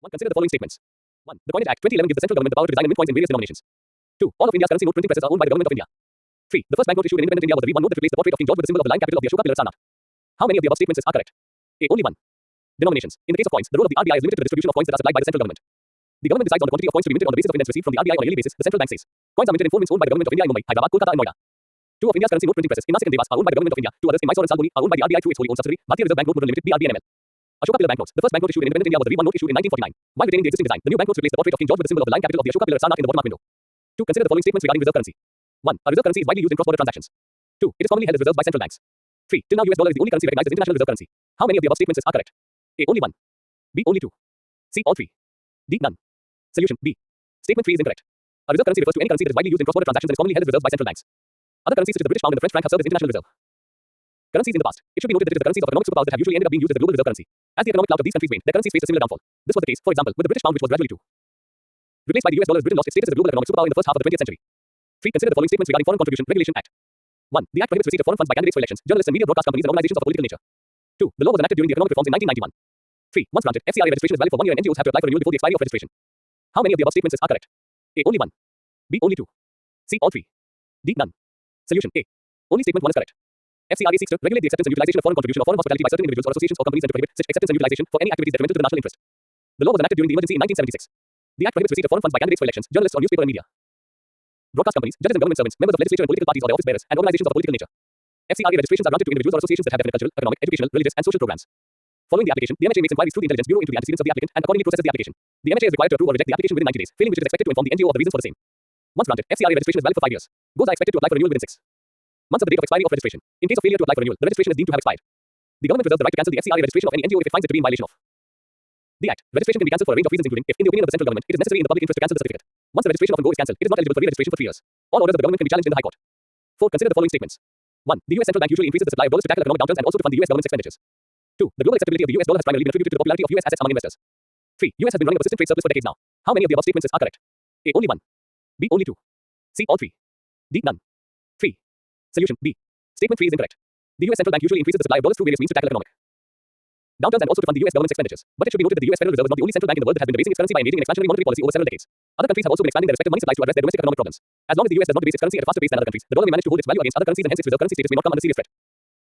1. Consider the following statements. 1. The Coinage Act 2011 gives the central government the power to design and mint coins in various denominations. 2. All of India's currency note printing presses are owned by the government of India. 3. The first banknote issued in independent India was the V1 note that replaced the portrait of King George with the symbol of the lion capital of the Ashoka pillar Sarnath. How many of the above statements are correct? A. Only 1. Denominations. In the case of coins, the role of the RBI is limited to the distribution of coins that are supplied by the central government. The government decides on the quantity of coins to be minted on the basis of indents received from the RBI on a yearly basis. The central bank says. Coins are minted in 4 mints owned by the government of India in Mumbai, Hyderabad, Kolkata and Noida. 2 of India's currency note printing presses in Nasik and Devas are owned by the government of India. 2 others in Mysore and Salboni are owned by the RBI through its wholly owned subsidiary, Bharatiya Reserve Bank Note Mutual Limited (BRBNML). Ashoka pillar banknotes. The first banknote issued in independent India was the V1 note issued in 1949. While retaining the existing design, the new banknotes replaced the portrait of King George with the symbol of the lion capital of the Ashoka pillar Sarnath in the bottom up window. 2. Consider the following statements regarding reserve currency. 1. A reserve currency is widely used in cross-border transactions. 2. It is commonly held as reserves by central banks. 3. Till now, US dollar is the only currency recognized as international reserve currency. How many of the above statements are correct? A. Only 1. B. Only 2. C. All 3. D. None. Solution. B. Statement 3 is incorrect. A reserve currency refers to any currency that is widely used in cross-border transactions and is commonly held as reserves by central banks. Other currencies such as the British pound and the French franc have served as international reserve currencies in the past. It should be noted that it is the currencies of economic superpowers that have usually ended up being used as the global reserve currency. As the economic clout of these countries waned, their currencies faced a similar downfall. This was the case, for example, with the British pound, which was gradually replaced by the US dollar as Britain lost its status as a global economic superpower in the first half of the 20th century. 3. Consider the following statements regarding Foreign Contribution Regulation Act. 1. The Act prohibits receipt of foreign funds by candidates for elections, journalists and media broadcast companies and organizations of a political nature. 2. The law was enacted during the economic reforms in 1991. 3. Once granted, FCRA registration is valid for 1 year and NGOs have to apply for renewal before the expiry of registration. How many of the above statements are correct? A. Only 1. B. Only 2. C. All 3. D. None. Solution. A. Only statement 1 is correct. FCRA seeks to regulate the acceptance and utilization of foreign contribution or foreign hospitality by certain individuals or associations or companies and to prohibit such acceptance and utilization for any activities detrimental to the national interest. The law was enacted during the emergency in 1976. The Act prohibits receipt of foreign funds by candidates for elections, journalists or newspaper and media broadcast companies, judges and government servants, members of legislature and political parties or their office bearers, and organizations of a political nature. FCRA registrations are granted to individuals or associations that have definite cultural, economic, educational, religious, and social programs. Following the application, the MHA makes inquiries through the Intelligence Bureau into the antecedents of the applicant and accordingly processes the application. The MHA is required to approve or reject the application within 90 days, failing which it is expected to inform the NGO of the reasons for the same. Once granted, FCRA registration is valid for 5 years. Goes are expected to apply for renewal within 6 months of the date of expiry of registration. In case of failure to apply for renewal, the registration is deemed to have expired. The government reserves the right to cancel the FCRA registration of any NGO if it finds it to be in violation of the Act. Registration can be cancelled for a range of reasons including if, in the opinion of the central government, it is necessary in the public interest to cancel the certificate. Once the registration of an NGO is cancelled, it is not eligible for re-registration for 3 years. All orders of the government can be challenged in the High Court. 4. Consider the following statements. 1. The US central bank usually increases the supply of dollars to tackle economic downturns and also to fund the US government's expenditures. 2. The global acceptability of the US dollar has primarily been attributed to the popularity of US assets among investors. 3. US has been running a persistent trade surplus for decades now. How many of the above statements are correct? A. Only 1. B. Only 2. C. All 3. D. None. 3. Solution. B. Statement 3 is incorrect. The US central bank usually increases the supply of dollars through various means to tackle economic downturns and also to fund the US government's expenditures. But it should be noted that the US Federal Reserve is not the only central bank in the world that has been debasing its currency by engaging in expansionary monetary policy over several decades. Other countries have also been expanding their respective money supplies to address their domestic economic problems. As long as the US does not debase its currency at a faster pace than other countries, the dollar may manage to hold its value against other currencies and hence its reserve currency status may not come under serious threat.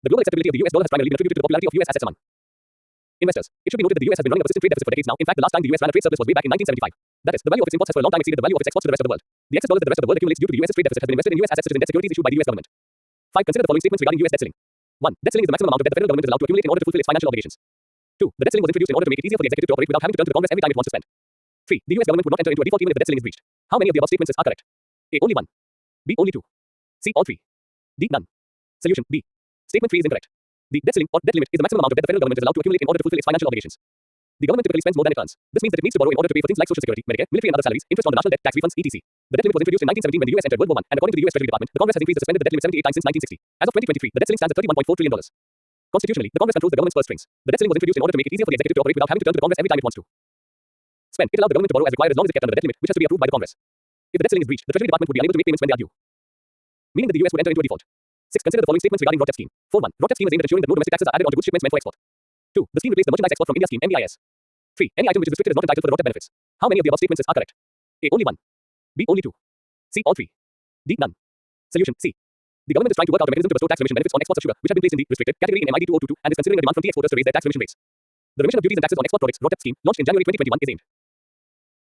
The global acceptability of the US dollar has primarily been attributed to the popularity of US assets among investors. It should be noted that the US has been running a persistent trade deficit for decades now. In fact, the last time the US ran a trade surplus was way back in 1975. That is, the value of its imports has for a long time exceeded the value of its exports to the rest of the world. The excess dollars that the rest of the world accumulates due to the US's trade deficit has been invested in US assets such as in debt securities issued by the US government. 5. Consider the following statements regarding US debt ceiling. 1. Debt ceiling is the maximum amount of debt the federal government is allowed to accumulate in order to fulfill its financial obligations. 2. The debt ceiling was introduced in order to make it easier for the executive to operate without having to turn to the Congress every time it wants to spend. 3. The US government would not enter into a default even if the debt ceiling is breached. How many of the above statements are correct? A. Only 1. B. Only 2. C. All 3. D. None. Solution. B. Statement 3 is incorrect. The debt ceiling or debt limit is the maximum amount of debt the federal government is allowed to accumulate in order to fulfill its financial obligations. The government typically spends more than it earns. This means that it needs to borrow in order to pay for things like social security, Medicare, military and other salaries, interest on the national debt, tax refunds, etc. The debt limit was introduced in 1917 when the US entered World War I, and according to the US Treasury Department, the Congress has increased or suspended the debt limit 78 times since 1960. As of 2023, the debt ceiling stands at $31.4 trillion. Constitutionally, the Congress controls the government's purse strings. The debt ceiling was introduced in order to make it easier for the executive to operate without having to turn to the Congress every time it wants to spend. It allowed the government to borrow as required as long as it kept under the debt limit, which has to be approved by the Congress. If the debt ceiling is breached, the Treasury Department would be unable to make payments when they are due, meaning that the US would enter into a default. 6. Consider the following statements regarding RoDTEP scheme. 4.1. RoDTEP scheme is aimed at ensuring that no domestic taxes are added onto goods shipments meant for export. 2. The scheme replaced the merchandise export from India scheme (MEIS). 3. Any item which is restricted is not entitled for the RoDTEP benefits. How many of the above statements are correct? A. Only 1. B. Only 2. C. All 3. D. None. Solution. C. The government is trying to work out a mechanism to bestow tax remission benefits on exports of sugar, which have been placed in the restricted category in MID 2022 and is considering a demand from tea exporters to raise their tax remission rates. The remission of duties and taxes on export products RoDTEP scheme, launched in January 2021, is aimed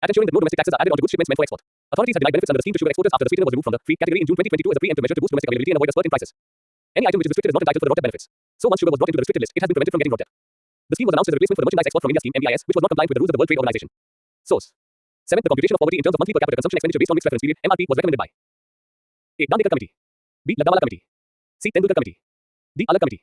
at ensuring that no domestic taxes are added onto goods shipments meant for export. Authorities have denied benefits under the scheme to sugar exporters after the sweetener was removed from the free category in June 2022 as a preemptive measure to boost domestic availability and avoid a spurt in prices. Any item which is restricted is not entitled for the RoDTEP benefits. So once sugar was brought into the restricted list, it has been prevented from getting RoDTEP. The scheme was announced as a replacement for the merchandise export from India scheme (MEIS), which was not compliant with the rules of the World Trade Organization. Source. 7. The computation of poverty in terms of monthly per capita consumption expenditure based on mixed reference period (MRP) was recommended by A. Dandekar Committee. B. Ladawala Committee. C. Tendulkar Committee. D. Allar Committee.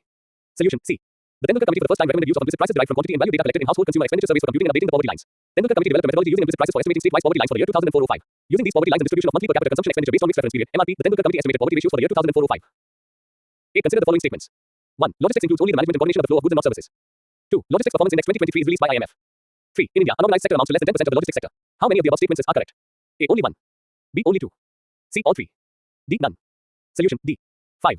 Solution. C. The Tendulkar Committee for the first time recommended use of implicit prices derived from quantity and value data collected in household consumer expenditure surveys for computing and updating the poverty lines. Tendulkar Committee developed a methodology using implicit prices for estimating state-wise poverty lines for the year 2004-05. Using these poverty lines and distribution of monthly per capita consumption expenditure based on mixed reference period (MRP), the Tendulkar Committee estimated poverty ratios for the year 2004-05. A. Consider the following statements. 1. Logistics includes only the management and coordination of the flow of goods and not services. 2. Logistics Performance Index 2023 is released by IMF. 3. In India, unorganized sector amounts to less than 10% of the logistics sector. How many of the above statements are correct? A. Only 1. B. Only 2. C. All 3. D. None. Solution. D. 5.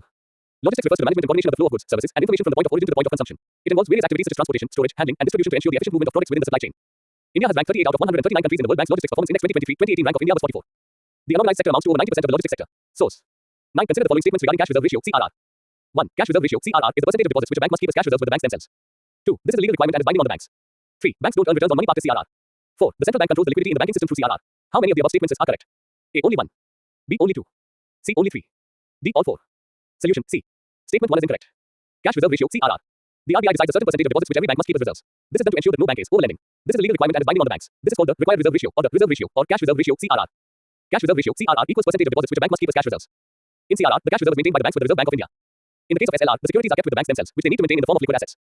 Logistics refers to the management and coordination of the flow of goods, services, and information from the point of origin to the point of consumption. It involves various activities such as transportation, storage, handling, and distribution to ensure the efficient movement of products within the supply chain. India has ranked 38 out of 139 countries in the World Bank's Logistics Performance Index 2023. 2018 rank of India was 44. The unorganized sector amounts to over 90% of the logistics sector. Source. 9. Consider the following statements regarding cash reserve ratio, CRR. 1. Cash reserve ratio, CRR, is the percentage of deposits which a bank must keep as cash reserves with the banks themselves. 2. This is a legal requirement and is binding on the banks. 3. Banks don't earn returns on money parked as CRR. 4. The central bank controls the liquidity in the banking system through CRR. How many of the above statements are correct? A. Only 1. B. Only 2. C. Only 3. D. All 4. Solution. C. Statement 1 is incorrect. Cash reserve ratio, CRR. The RBI decides a certain percentage of deposits which every bank must keep as reserves. This is done to ensure that no bank is overlending. This is a legal requirement and is binding on the banks. This is called the required reserve ratio or the reserve ratio or cash reserve ratio, CRR. Cash reserve ratio, CRR, equals percentage of deposits which a bank must keep as cash reserves. In CRR, the cash reserve is maintained by the banks with the Reserve Bank of India. In the case of SLR, the securities are kept with the banks themselves, which they need to maintain in the form of liquid assets.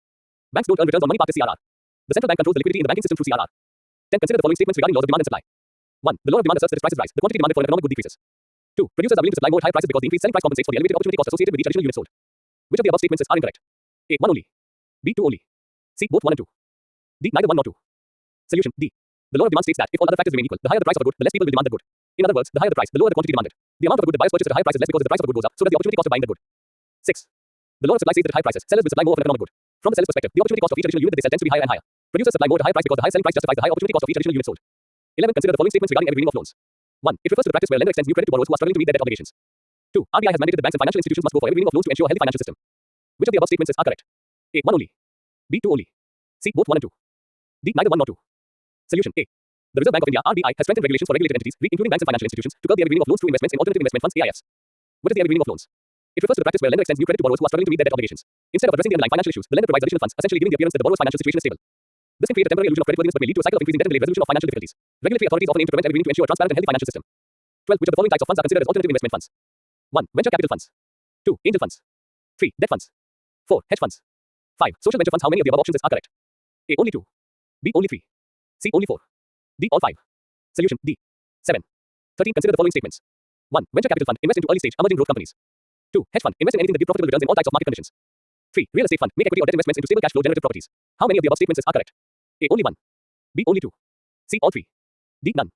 Banks don't earn returns on money parked as CRR. The central bank controls the liquidity in the banking system through CRR. 10. Consider the following statements regarding laws of demand and supply. 1. The law of demand asserts that as prices rise, the quantity demanded for an economic good decreases. 2. Producers are willing to supply more at higher prices because the increased selling price compensates for the elevated opportunity cost associated with each additional unit sold. Which of the above statements are incorrect? A. 1 only. B. 2 only. C. Both 1 and 2. D. Neither 1 nor 2. Solution. D. The law of demand states that if all other factors remain equal, the higher the price of a good, the less people will demand that good. In other words, the higher the price, the lower the quantity demanded. The amount of a good that buyers purchase at a higher price is less because the price of a good goes up, so that the opportunity cost of buying that good. 6. The law of supply states that at high prices, sellers will supply more of an economic good. From the seller's perspective, the opportunity cost of each additional unit that they sell tends to be higher and higher. Producers supply more at a higher price because the high selling price justifies the high opportunity cost of each additional unit sold. 11. Consider the following statements regarding every renewal of loans. 1. It refers to the practice where lender extends new credit to borrowers who are struggling to meet their debt obligations. 2. RBI has mandated that banks and financial institutions must go for every renewal of loans to ensure a healthy financial system. Which of the above statements are correct? A. 1 only. B. 2 only. C. Both 1 and 2. D. Neither 1 nor 2. Solution. A. The Reserve Bank of India (RBI) has strengthened regulations for regulated entities, including banks and financial institutions, to curb the early renewing of loans through investments in alternative investment funds (AIFs). What is the early renewing of loans? It refers to the practice where lender extends new credit to borrowers who are struggling to meet their debt obligations. Instead of addressing the underlying financial issues, the lender provides additional funds, essentially giving the appearance that the borrower's financial situation is stable. This can create a temporary illusion of creditworthiness but may lead to a cycle of increasing debt and delayed resolution of financial difficulties. Regulatory authorities often aim to prevent every to ensure a transparent and healthy financial system. 12. Which of the following types of funds are considered as alternative investment funds? 1. Venture capital funds. 2. Angel funds. 3. Debt funds. 4. Hedge funds. 5. Social venture funds. How many of the above options are correct? A. Only 2. B. Only 3. C. Only 4. D. All 5. Solution. D. 7. 13. Consider the following statements. 1. Venture capital fund. Invest into early stage, emerging growth companies. 2. Hedge fund. Invest in anything that gives profitable returns in all types of market conditions. 3. Real estate fund. Make equity or debt investments into stable cash flow generative properties. How many of the above statements are correct? A. Only 1. B. Only 2. C. All 3. D. None.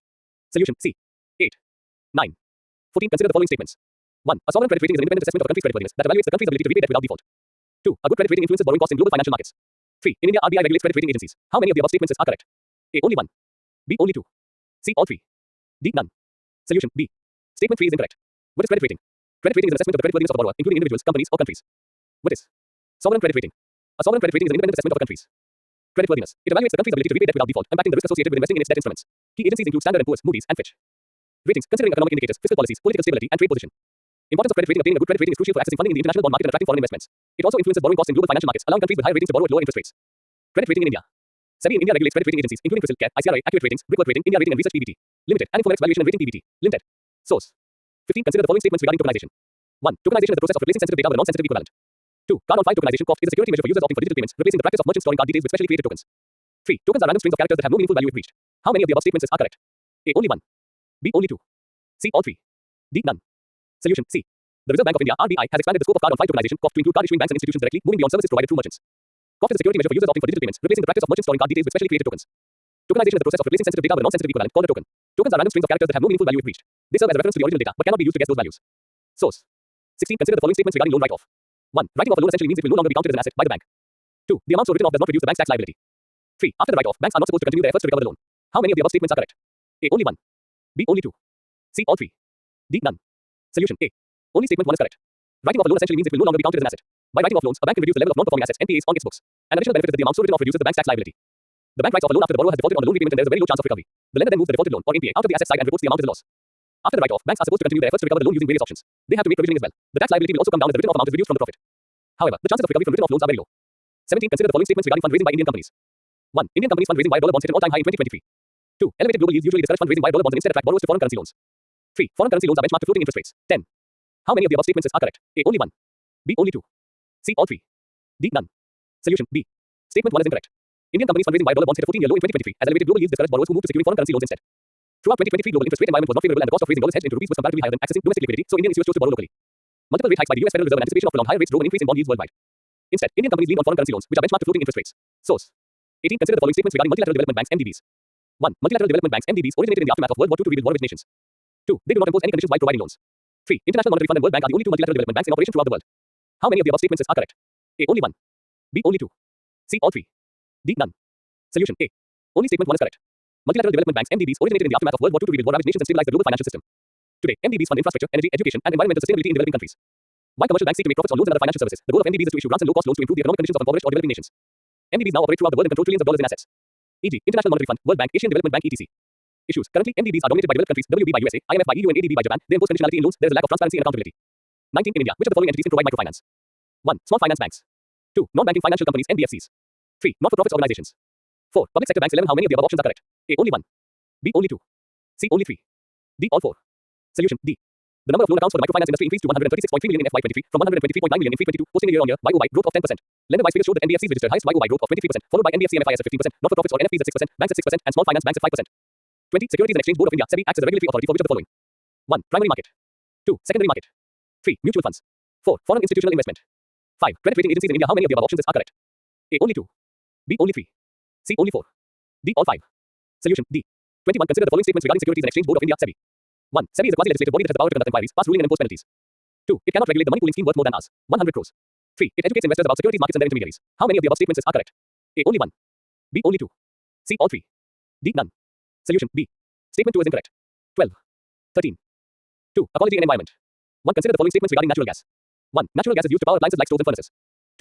Solution. C. 8. 9. 14. Consider the following statements. 1. A sovereign credit rating is an independent assessment of a country's creditworthiness that evaluates the country's ability to repay debt without default. 2. A good credit rating influences borrowing costs in global financial markets. 3. In India, RBI regulates credit rating agencies. How many of the above statements are correct? A. Only 1. B. Only 2. C. All 3. D. None. Solution. B. Statement 3 is incorrect. What is credit rating? Credit rating is an assessment of the creditworthiness of a borrower, including individuals, companies, or countries. What is sovereign credit rating? A sovereign credit rating is an independent assessment of a country's creditworthiness. It evaluates the country's ability to repay debt without default, impacting the risk associated with investing in its debt instruments. Key agencies include Standard & Poor's, Moody's, and Fitch. Ratings considering economic indicators, fiscal policies, political stability, and trade position. Importance of credit rating. Obtaining a good credit rating is crucial for accessing funding in the international bond market and attracting foreign investments. It also influences borrowing costs in global financial markets, allowing countries with higher ratings to borrow at lower interest rates. Credit rating in India. SEBI in India regulates credit rating agencies, including CRISIL, CARE, ICRA, Accurate Ratings, Brickwork Rating, India Rating and Research PVT Limited, and Infomex Valuation and Rating PVT Limited. Source. 15. Consider the following statements regarding tokenization. 1. Tokenization is the process of replacing sensitive data with a non-sensitive equivalent. 2. Card on file tokenization (COF) is a security measure for users opting for digital payments, replacing the practice of merchants storing card details with specially created tokens. 3. Tokens are random strings of characters that have no meaningful value if breached. How many of the above statements are correct? A. Only 1. B. Only 2. C. All 3. D. None. Solution. C. The Reserve Bank of India (RBI) has expanded the scope of card on file tokenization (COF) to include card issuing banks and institutions directly, moving beyond services provided through merchants. COF is a security measure for users opting for digital payments, replacing the practice of merchants storing card details with specially created tokens. Tokenization is the process of replacing sensitive data with a non-sensitive equivalent called a token. Tokens are random strings of characters that have no meaningful value if breached. They serve as a reference to the original data, but cannot be used to guess those values. Source. 16. Consider the following statements regarding loan write-off. 1. Writing off a loan essentially means it will no longer be counted as an asset by the bank. 2. The amount so written off does not reduce the bank's tax liability. 3. After the write-off, banks are not supposed to continue their efforts to recover the loan. How many of the above statements are correct? A. Only 1. B. Only 2. C. All 3. D. None. Solution. A. Only statement 1 is correct. Writing off a loan essentially means it will no longer be counted as an asset. By writing off loans, a bank can reduce the level of non-performing assets (NPAs) on its books. An additional benefit is that the amount so written off reduces the bank's tax liability. The bank writes off a loan after the borrower has defaulted on the loan repayment and there is a very low chance of recovery. The lender then moves the defaulted loan or NPA out of the asset side and reports the amount as a loss. After the write-off, banks are supposed to continue their efforts to recover the loan using various options. They have to make provisioning as well. The tax liability will also come down as the written off amount is reduced from the profit. However, the chances of recovery from written off loans are very low. 17. Consider the following statements regarding fundraising by Indian companies. 1. Indian companies fundraising via dollar bonds hit an all-time high in 2023. 2. Elevated global yields usually discourage fundraising via dollar bonds and instead attract borrowers to foreign currency loans. 3. Foreign currency loans are benchmarked to floating interest rates. 10. How many of the above statements are correct? A. Only 1. B. Only 2. C. All 3. D. None. Solution. B. Statement 1 is incorrect. Indian companies fundraising via dollar bonds hit a 14-year low in 2023 as elevated global yields discouraged borrowers who moved to securing foreign currency loans instead. Throughout 2023, global interest rate environment was not favorable and the cost of raising dollars hedged into rupees was comparatively higher than accessing domestic liquidity, so Indian issuers chose to borrow locally. Multiple rate hikes by the US Federal Reserve in anticipation of prolonged higher rates drove an increase in bond yields worldwide. Instead, Indian companies leaned on foreign currency loans, which are benchmarked to floating interest rates. Source. 18. Consider the following statements regarding multilateral development banks (MDBs). 1. Multilateral development banks (MDBs) originated in the aftermath of World War II to rebuild war-ravaged nations. 2. They do not impose any conditions while providing loans. 3. International Monetary Fund and World Bank are the only two multilateral development banks in operation throughout the world. How many of the above statements are correct? A. Only 1. B. Only 2. C. All 3. D. None. Solution. A. Only statement 1 is correct. Multilateral Development Banks (MDBs) originated in the aftermath of World War II to rebuild war-ravaged nations and stabilize the global financial system. Today, MDBs fund infrastructure, energy, education, and environmental sustainability in developing countries. While commercial banks seek to make profits on loans and other financial services, the goal of MDBs is to issue grants and low-cost loans to improve the economic conditions of impoverished or developing nations. MDBs now operate throughout the world and control trillions of dollars in assets. E.g., International Monetary Fund, World Bank, Asian Development Bank, etc. Issues. Currently, MDBs are dominated by developed countries, WB by USA, IMF by EU, and ADB by Japan. They impose conditionality in loans. There is a lack of transparency and accountability. 19. In India, which of the following entities can provide microfinance? 1. Small finance banks. 2. Non-banking financial companies, NBFCs. 3. Not-for-profits organizations. 4. Public sector banks. 11. How many of the above options are correct? A. Only 1. B. Only 2. C. Only 3. D. All 4. Solution. D. The number of loan accounts for the microfinance industry increased to 136.3 million in FY23 from 123.9 million in FY22, posting a year-on-year YOY growth of 10%. Lender-wise figures showed that NBFCs registered highest YOY growth of 23%, followed by NBFC MFIs at 15%, not-for-profits or NFPs at 6%, banks at 6%, and small finance banks at 5%. 20. Securities and Exchange Board of India (SEBI) acts as a regulatory authority for which of the following? 1. Primary market. 2. Secondary market. 3. Mutual funds. 4. Foreign institutional investment. 5. Credit rating agencies in India. How many of the above options are correct? A. Only 2. B. Only 3. C. Only 4. D. All 5. Solution. D. 21. Consider the following statements regarding Securities and Exchange Board of India (SEBI). 1. SEBI is a quasi-legislative body that has the power to conduct inquiries, pass ruling and impose penalties. 2. It cannot regulate the money pooling scheme worth more than Rs. 100 crores. 3. It educates investors about securities markets and their intermediaries. How many of the above statements are correct? A. Only 1. B. Only 2. C. All 3. D. None. Solution. B. Statement 2 is incorrect. 12. 13. 2. Ecology and environment. 1. Consider the following statements regarding natural gas. 1. Natural gas is used to power appliances like stoves and furnaces.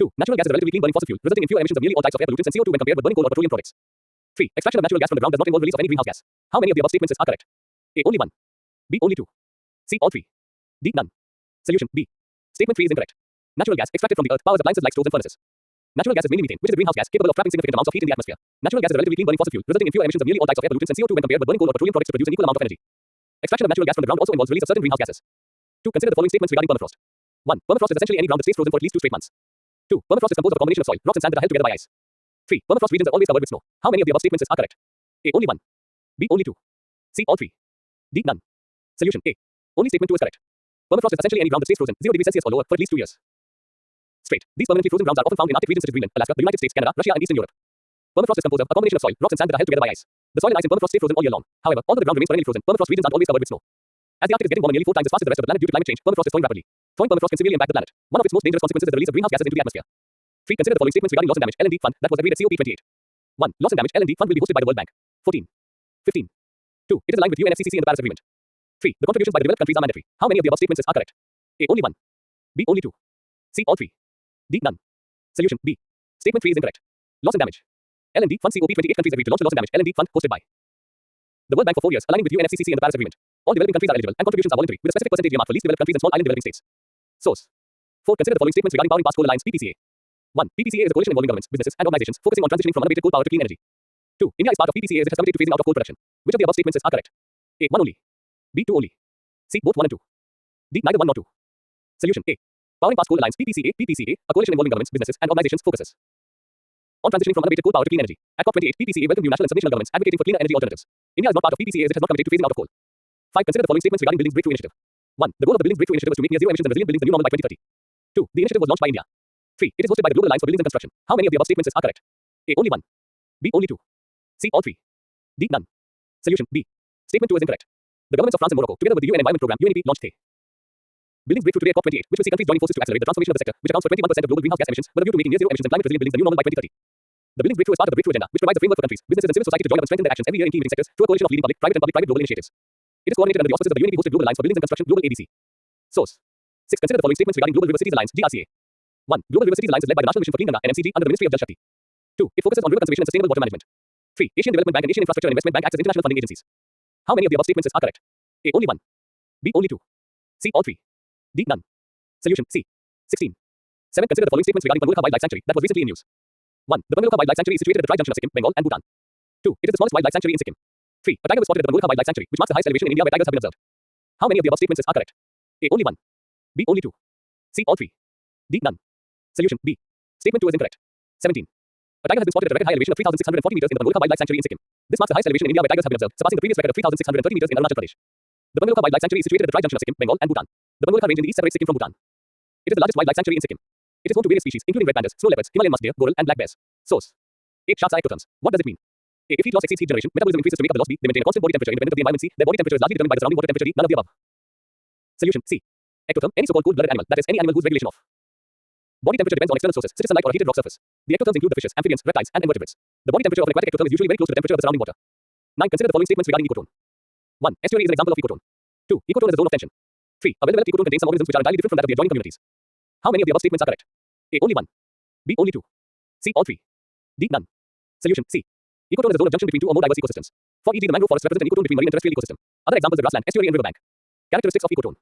2. Natural gas is a relatively clean burning fossil fuel, resulting in fewer emissions of nearly all types of air pollutants and CO2 when compared with burning coal or petroleum products. 3. Extraction of natural gas from the ground does not involve release of any greenhouse gas. How many of the above statements are correct? A. Only 1. B. Only 2. C. All 3. D. None. Solution. B. Statement 3 is incorrect. Natural gas extracted from the earth powers appliances like stoves and furnaces. Natural gas is mainly methane, which is a greenhouse gas capable of trapping significant amounts of heat in the atmosphere. Natural gas is a relatively clean burning fossil fuel, resulting in fewer emissions of nearly all types of air pollutants and CO2 when compared with burning coal or petroleum products to produce an equal amount of energy. Extraction of natural gas from the ground also involves release of certain greenhouse gases. 2. Consider the following statements regarding permafrost. 1. Permafrost is essentially any ground that stays frozen for at least 2 straight months. 2. Permafrost is composed of a combination of soil, rocks and sand that are held together by ice. 3. Permafrost regions are always covered with snow. How many of the above statements are correct? A. Only 1. B. Only 2. C. All 3. D. None. Solution. A. Only statement 2 is correct. Permafrost is essentially any ground that stays frozen 0 degrees Celsius or lower for at least 2 years. Straight. These permanently frozen grounds are often found in Arctic regions such as Greenland, Alaska, the United States, Canada, Russia, and Eastern Europe. Permafrost is composed of a combination of soil, rocks and sand that are held together by ice. The soil and ice in permafrost stay frozen all year long. However, although the ground remains perennially frozen, permafrost regions aren't always covered with snow. As the Arctic is getting warmer nearly 4 times as fast as the rest of the planet due to climate change, permafrost is thawing rapidly. Thawing permafrost can severely impact the planet. One of its most dangerous consequences is the release of greenhouse gases into the atmosphere. 3. Consider the following statements regarding loss and damage. L&D Fund that was agreed at COP28. 1. Loss and damage. L&D Fund will be hosted by the World Bank. 14. 15. 2. It is aligned with UNFCCC and the Paris Agreement. 3. The contributions by the developed countries are mandatory. How many of the above statements are correct? A. Only 1. B. Only 2. C. All 3. D. None. Solution. B. Statement 3 is incorrect. Loss and damage. L&D Fund. COP28 countries agreed to launch a loss and damage L&D Fund hosted by the World Bank for 4 years, aligning with UNFCCC and the Paris Agreement. All developing countries are eligible, and contributions are voluntary, with a specific percentage earmarked for least developed countries and small island developing states. Source. 4. Consider the following statements regarding powering past coal alliance (PPCA). 1. PPCA is a coalition involving governments, businesses, and organizations focusing on transitioning from unabated coal power to clean energy. 2. India is part of PPCA as it has committed to phasing out of coal production. Which of the above statements are correct? A. 1 only. B. 2 only. C. Both 1 and 2. D. Neither 1 nor 2. Solution. A. Powering past coal alliance (PPCA). PPCA, a coalition involving governments, businesses, and organizations focuses on transitioning from unabated coal power to clean energy. At COP28, PPCA welcomed new national and subnational governments advocating for cleaner energy alternatives. India is not part of PPCA as it has not committed to phasing out of coal. 5. Consider the following statements regarding Buildings Breakthrough Initiative. 1. The goal of the Buildings Breakthrough Initiative was to make near zero emissions and resilient buildings the new normal by 2030. 2. The initiative was launched by India. 3. It is hosted by the Global Alliance for Buildings and Construction. How many of the above statements are correct? A. Only 1. B. Only 2. C. All 3. D. None. Solution. B. Statement 2 is incorrect. The governments of France and Morocco, together with the UN Environment Programme (UNEP), launched a Buildings Breakthrough today at COP28, which will see countries joining forces to accelerate the transformation of the sector, which accounts for 21% of global greenhouse gas emissions, with a view to making near zero emissions and climate resilient buildings the new normal by 2030. The Buildings Breakthrough is part of the Breakthrough Agenda, which provides a framework for countries, businesses, and civil society to join up and strengthen their actions every year in key emitting sectors through a coalition of leading public, private, and public-private global initiatives. It is coordinated under the auspices of the UNEP-hosted Global Alliance for Buildings and Construction (Global ABC). Source. 6. Consider the following statements regarding Global River Cities Alliance (GRCA). 1. Global River Cities Alliance is led by the National Mission for Clean Ganga (NMCG) under the Ministry of Jal Shakti. 2. It focuses on river conservation and sustainable water management. 3. Asian Development Bank and Asian Infrastructure and Investment Bank acts as international funding agencies. How many of the above statements are correct? A. Only 1. B. Only 2. C. All 3. D. None. Solution. C. 16. 7. Consider the following statements regarding Pangolkha Wildlife Sanctuary that was recently in news. 1. The Pangolkha Wildlife Sanctuary is situated at the dry junction of Sikkim, Bengal, and Bhutan. 2. It is the smallest wildlife sanctuary in Sikkim. 3. A tiger was spotted at the Pangolkha Wildlife Sanctuary, which marks the highest elevation in India where tigers have been observed. How many of the above statements are correct? A. Only 1. B. Only 2. C. All 3. D. None. Solution. B. Statement 2 is incorrect. 17. A tiger has been spotted at a record high elevation of 3,640 meters in the Pangolkha Wildlife Sanctuary in Sikkim. This marks the highest elevation in India where tigers have been observed, surpassing the previous record of 3,630 meters in Arunachal Pradesh. The Pangolkha Wildlife Sanctuary is situated at the dry junction of Sikkim, Bengal, and Bhutan. The Pangolkha range in the east separates Sikkim from Bhutan. It is the largest wildlife sanctuary in Sikkim. It is home to various species, including red pandas, snow leopards, Himalayan musk deer, goral, and black bears. Source. 8. Sharks are ectotherms. What does it mean? A. If heat loss exceeds heat generation, metabolism increases to make up the loss. B. They maintain a constant body temperature independent of the environment. C. Their body temperature is largely determined by the surrounding water temperature. D. None of the above. Solution. C. Ectotherm, any so-called cold-blooded animal, that is, any animal whose regulation of body temperature depends on external sources, such as sunlight or a heated rock surface. The ectotherms include the fishes, amphibians, reptiles, and invertebrates. The body temperature of an aquatic ectotherm is usually very close to the temperature of the surrounding water. 9. Consider the following statements regarding ecotone. 1. Estuary is an example of ecotone. 2. Ecotone is a zone of tension. 3. A well-developed ecotone contains some organisms which are entirely different from that of the adjoining communities. How many of the above statements are correct? A. Only 1. B. Only 2. C. All 3. D. None. Solution. C. Ecotone is a zone of junction between two or more diverse ecosystems. For e.g. the mangrove forests represent an ecotone between marine and terrestrial ecosystem. Other examples are grassland, estuary and riverbank. Characteristics of ecotone.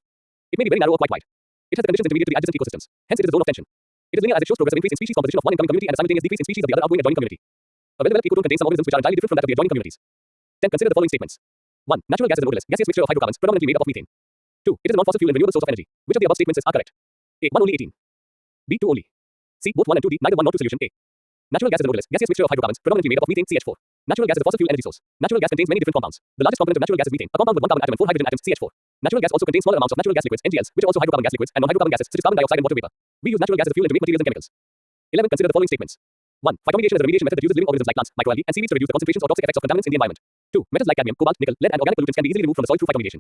It may be very narrow or quite wide. It has the conditions intermediate to the adjacent ecosystems. Hence it is a zone of tension. It is linear as it shows progressive increase in species composition of one incoming community and a simultaneous decrease in species of the other outgoing adjoining community. A well-developed ecotone contains some organisms which are entirely different from that of the adjoining communities. 10. Consider the following statements. 1. Natural gas is an odorless, gaseous mixture of hydrocarbons predominantly made up of methane. 2. It is a non-fossil fuel and renewable source of energy. Which of the above statements are correct? A. 1 only 18. B. 2 only. C. Both 1 and 2. D. Neither 1 nor 2. Solution. A. Natural gas is an odorless, gaseous mixture of hydrocarbons predominantly made up of methane CH4. Natural gas is a fossil fuel energy source. Natural gas contains many different compounds. The largest component of natural gas is methane, a compound with 1 carbon atom and 4 hydrogen atoms CH4. Natural gas also contains smaller amounts of natural gas liquids NGLs, which are also hydrocarbon gas liquids, and non-hydrocarbon gases such as carbon dioxide and water vapor. We use natural gas as a fuel and to make materials and chemicals. 11. Consider the following statements. 1. Phytomediation is a remediation method that uses living organisms like plants, microalgae, and seaweeds to reduce the concentrations or toxic effects of contaminants in the environment. 2. Metals like cadmium, cobalt, nickel, lead, and organic pollutants can be easily removed from the soil through phytomediation.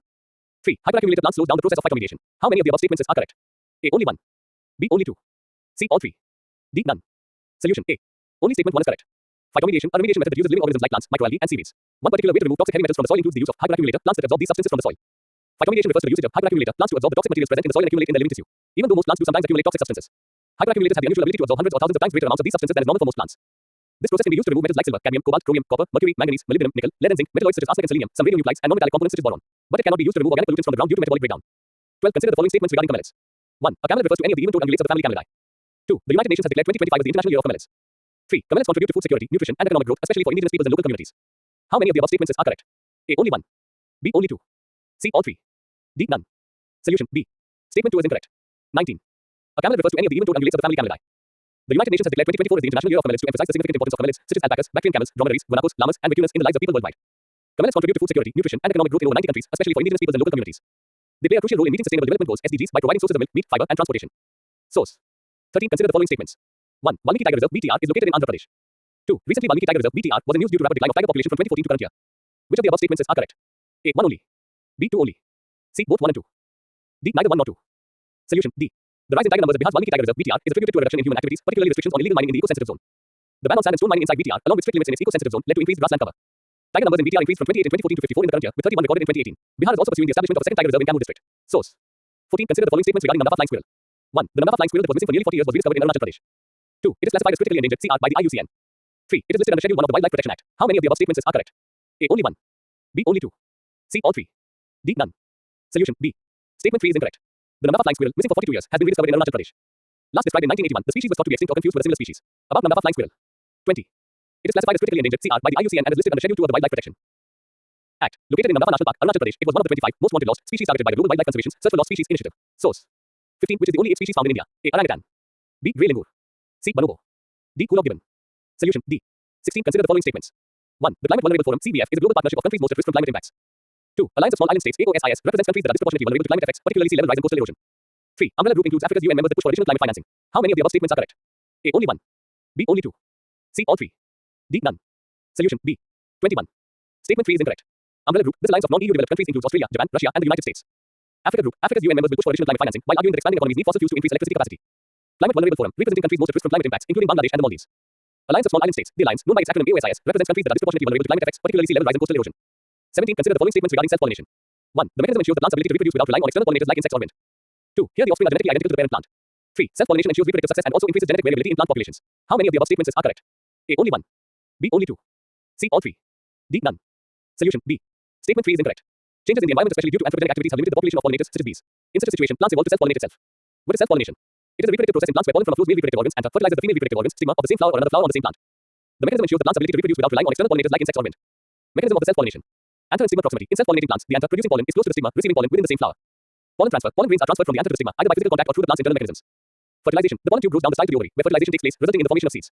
3. Hyperaccumulated plants slows down the process of phytomediation. How many of the above statements are correct? A. Only 1. B. Only 2. C. All 3. D. None. Solution. A. Only statement 1 is correct. Phytomediation, a remediation method that uses living organisms like plants, microalgae, and seaweeds. One particular way to remove toxic heavy metals from the soil includes the use of hyperaccumulator plants that absorb these substances from the soil. Phytomediation refers to the usage of hyperaccumulator plants to absorb the toxic materials present in the soil and accumulate in the living tissue. Even though most plants do sometimes accumulate toxic substances, hyperaccumulators have the unusual ability to absorb hundreds or thousands of times greater amounts of these substances than is normal for most plants. This process can be used to remove metals like silver, cadmium, cobalt, chromium, copper, mercury, manganese, molybdenum, nickel, lead, and zinc, metalloids such as arsenic and selenium, some radionuclides, and non-metallic components such as boron. But it cannot be used to remove organic pollutants from the ground due to metabolic breakdown. 12. Consider the following statements regarding camelids. 1. A camelid refers to any of the even toed ungulates of the family Camelidae. 2. The United Nations has declared 2025 as the International Year of Camelids. 3. Camelids contribute to food security, nutrition, and economic growth, especially for indigenous peoples and local communities. How many of the above statements are correct? A. Only 1. B. Only 2. C. All 3. D. None. Solution. B. Statement 2 is incorrect. 19. A camelid refers to any of the even toed ungulates of the family Camelidae. The United Nations has declared 2024 as the International Year of Camelids to emphasize the significant importance of camelids, such as alpacas, Bactrian camels, dromedaries, guanacos, llamas, and vicunas in the lives of people worldwide. Camelids contribute to food security, nutrition, and economic growth in over 90 countries, especially for indigenous peoples and local communities. They play a crucial role in meeting Sustainable Development Goals (SDGs) by providing sources of milk, meat, fiber, and transportation. Source. 13. Consider the following statements. 1. Valmiki Tiger Reserve (VTR) is located in Andhra Pradesh. 2. Recently, Valmiki Tiger Reserve (VTR) was in news due to rapid decline of tiger population from 2014 to current year. Which of the above statements are correct? A. 1 only. B. 2 only. C. Both 1 and 2. D. Neither 1 nor 2. Solution. D. The rise in tiger numbers at Bihar's Valmiki Tiger Reserve (VTR) is attributed to a reduction in human activities, particularly restrictions on illegal mining in the eco-sensitive zone. The ban on sand and stone mining inside VTR, along with strict limits in its eco-sensitive zone, led to increased grassland cover. Tiger numbers in VTR increased from 28 in 2014 to 54 in the current year, with 31 recorded in 2018. Bihar is also pursuing the establishment of a second tiger reserve in Kamul district. Source. 14. Consider the following statements regarding Namdapha flying squirrel. 1. The Namdapha flying squirrel that was missing for nearly 40 years was rediscovered in Arunachal Pradesh. 2. It is classified as critically endangered (CR) by the IUCN. 3. It is listed under Schedule 1 of the Wildlife Protection Act. How many of the above statements are correct? A. Only 1. B. Only 2. C. All 3. D. None. Solution. B. Statement 3 is incorrect. The Namdapha flying squirrel, missing for 42 years, has been rediscovered in Arunachal Pradesh. Last described in 1981, the species was thought to be extinct or confused with a similar species. About Namdapha flying squirrel. 20. It is classified as critically endangered (CR) by the IUCN and is listed under Schedule 2 of the Wildlife Protection Act. Located in Namdapha National Park, Arunachal Pradesh, it was one of the 25 most wanted lost species targeted by the Global Wildlife Conservation's Search for Lost Species Initiative. Source. 15. Which is the only ape species found in India? A. Orangutan. B. Grey langur. C. Bonobo. D. Kulog gibbon. Solution. D. 16. Consider the following statements. 1. The Climate Vulnerable Forum (CVF) is a global partnership of countries most at risk from climate impacts. 2. Alliance of Small Island States (AOSIS) represents countries that are disproportionately vulnerable to climate effects, particularly sea level rise and coastal erosion. 3. Umbrella Group includes Africa's UN members that push for additional climate financing. How many of the above statements are correct? A. Only 1. B. Only 2. C. All 3. D. None. Solution. B. 21. Statement 3 is incorrect. Umbrella Group, this alliance of non-EU developed countries includes Australia, Japan, Russia, and the United States. Africa Group, Africa's UN members will push for additional climate financing while arguing that expanding economies need fossil fuels to increase electricity capacity. Climate Vulnerable Forum, representing countries most at risk from climate impacts, including Bangladesh and the Maldives. Alliance of Small Island States, the alliance, known by its acronym AOSIS, represents countries that are disproportionately vulnerable to climate effects, particularly sea level rise and coastal erosion. 17. Consider the following statements regarding self-pollination. 1. The mechanism ensures the plant's ability to reproduce without relying on external pollinators like insects or wind. 2. Here the offspring are genetically identical to the parent plant. 3. Self-pollination ensures reproductive success and also increases genetic variability in plant populations. How many of the above statements are correct? A. Only 1. B. Only 2. C. All 3. D. None. Solution. B. Statement 3 is incorrect. Changes in the environment, especially due to anthropogenic activities, have limited the population of pollinators such as bees. In such a situation, plants evolve to self-pollinate itself. What is self-pollination? It is a reproductive process in plants where pollen from a flower's male reproductive organs and fertilizes the female reproductive organs, stigma, of the same flower or another flower on the same plant. The mechanism ensures the plant's ability to reproduce without relying on external pollinators like insects or wind. Mechanism of the self-pollination. Anther and stigma proximity. In self-pollinating plants, the anther producing pollen is close to the stigma, receiving pollen within the same flower. Pollen transfer. Pollen grains are transferred from the anther to the stigma, either by physical contact or through the plant's internal mechanisms. Fertilization. The pollen tube grows down the slide to the ovary, where fertilization takes place, resulting in the formation of seeds.